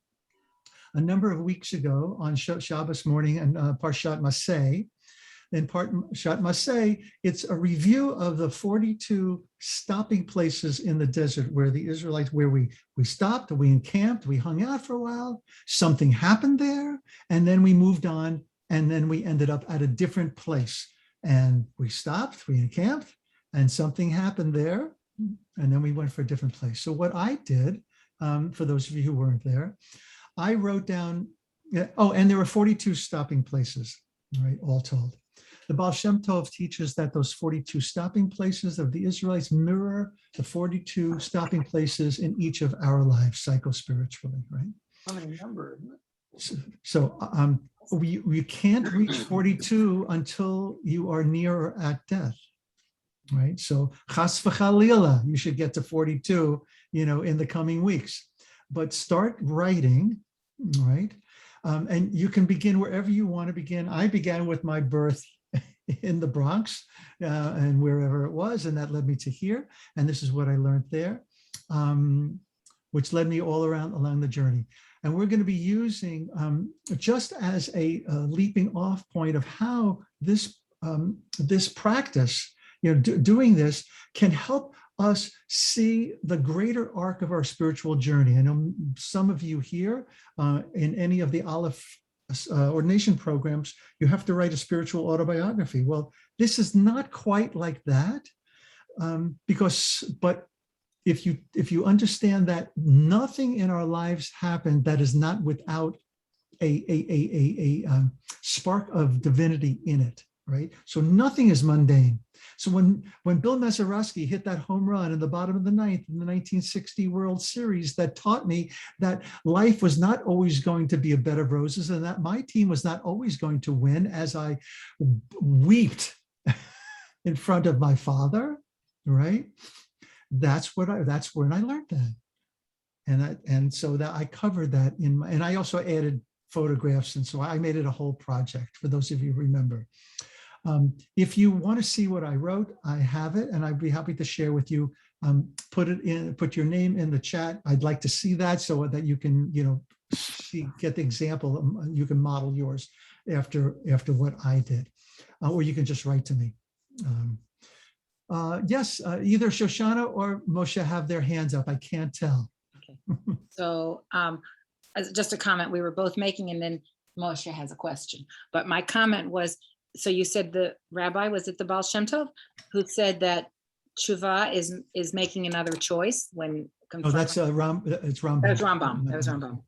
a number of weeks ago on Shabbos morning and Parshat Maseh, in Parshat Maseh, it's a review of the 42 stopping places in the desert where the Israelites, where we stopped, we encamped, we hung out for a while, something happened there, and then we moved on, and then we ended up at a different place. And we stopped, we encamped, and something happened there, and then we went for a different place. So what I did, for those of you who weren't there, I wrote down, and there were 42 stopping places, right, all told. The Baal Shem Tov teaches that those 42 stopping places of the Israelites mirror the 42 stopping places in each of our lives, psycho-spiritually, right? How many number? So you can't reach 42 until you are near or at death, right? So chas v'chalila, you should get to 42, in the coming weeks. But start writing, right? And you can begin wherever you want to begin. I began with my birth in the Bronx and wherever it was, and that led me to here. And this is what I learned there, which led me all along the journey. And we're going to be using just as a leaping off point of how this practice, doing this can help us see the greater arc of our spiritual journey. I know some of you here in any of the Aleph ordination programs, you have to write a spiritual autobiography. Well, this is not quite like that, but if you understand that nothing in our lives happened that is not without a spark of divinity in it, right? So nothing is mundane. So when Bill Mazeroski hit that home run in the bottom of the ninth in the 1960 World Series, that taught me that life was not always going to be a bed of roses, and that my team was not always going to win, as I wept in front of my father, right? That's when I learned that. And so that I covered that and I also added photographs. And so I made it a whole project, for those of you who remember. If you want to see what I wrote, I have it, and I'd be happy to share with you. Put your name in the chat. I'd like to see that so that you can, get the example. You can model yours after what I did, or you can just write to me. Yes, either Shoshana or Moshe have their hands up. I can't tell. Okay. So as just a comment, we were both making, and then Moshe has a question. But my comment was, so you said the rabbi, was it the Baal Shem Tov, who said that Teshuvah is making another choice when. Oh, that's it's Rambam. That was Rambam. That was Rambam.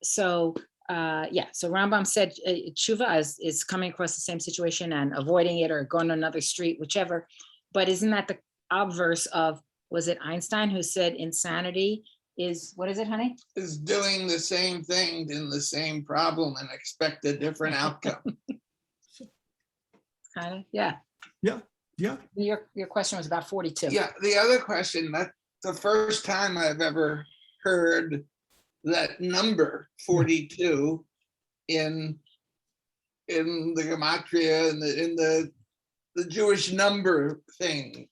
So Rambam said Teshuvah is coming across the same situation and avoiding it or going to another street, whichever. But isn't that the obverse of, was it Einstein who said insanity is, what is it, honey? Is doing the same thing in the same problem and expect a different outcome. Kind of, yeah. Yeah. Your question was about 42. Yeah, the other question, that's the first time I've ever heard that number 42 in the gematria and in the Jewish number thing.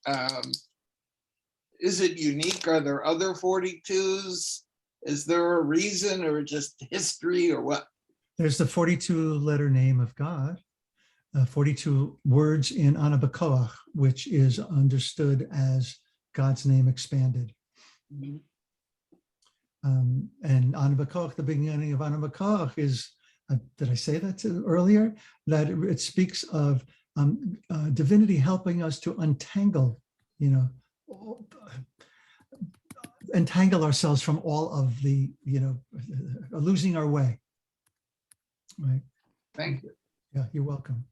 is it unique? Are there other 42s? Is there a reason or just history or what? There's the 42 letter name of God, 42 words in Anabakoach, which is understood as God's name expanded. Mhm. And Anabakoach, the beginning of Anabakoach is, did I say that earlier? That it speaks of divinity helping us to untangle, entangle ourselves from all of the, losing our way. Right. Thank you. Yeah, you're welcome.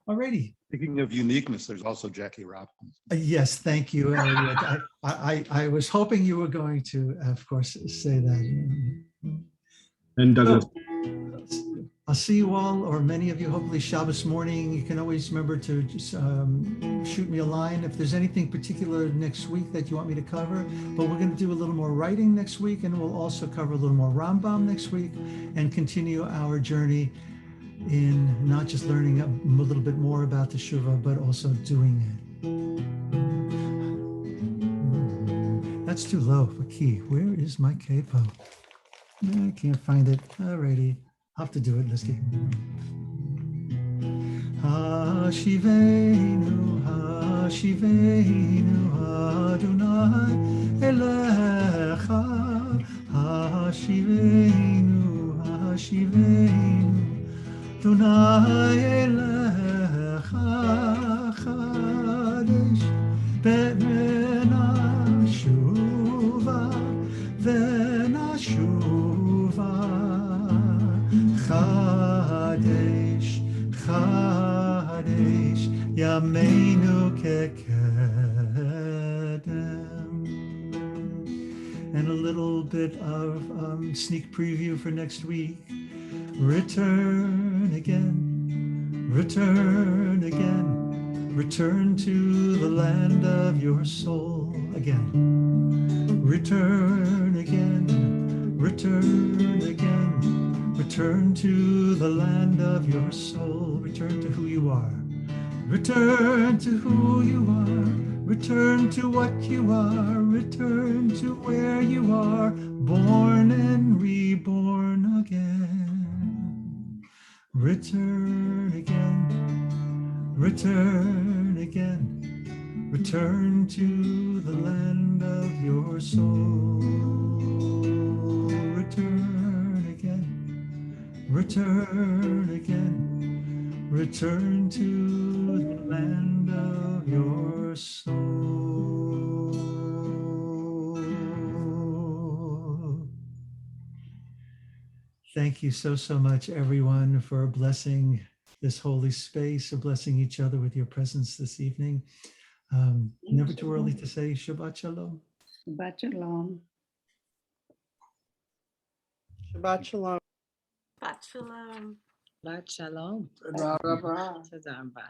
All righty. Speaking of uniqueness, there's also Jackie Robinson. Yes, thank you, Elliot. I was hoping you were going to, of course, say that. And Douglas. I'll see you all, or many of you, hopefully Shabbos morning. You can always remember to just shoot me a line if there's anything particular next week that you want me to cover. But we're going to do a little more writing next week, and we'll also cover a little more Rambam next week and continue our journey in not just learning a little bit more about Teshuvah, but also doing it. That's too low for key. Where is my capo? I can't find it. Alrighty, I'll have to do it. Let's keep Hashivenu, Hashivenu, Adonai Elecha. Hashivenu, Hashivenu, Adonai Elecha. Chadesh benashuva, benashuva. Chadesh, Chadesh, Yameinu kekedem. And a little bit of sneak preview for next week. Return again, return again, return to the land of your soul again. Return again, return again, return to the land of your soul. Return to who you are. Return to who you are. Return to what you are. Return to where you are. Born and reborn again. Return again. Return again. Return to the land of your soul. Return again. Return again. Return to the land of your soul. Thank you so much, everyone, for blessing this holy space, for blessing each other with your presence this evening. Never too early to say Shabbat Shalom. Shabbat Shalom. Shabbat Shalom. Shabbat Shalom. Shabbat Shalom. Tודה רבה. תודה רבה.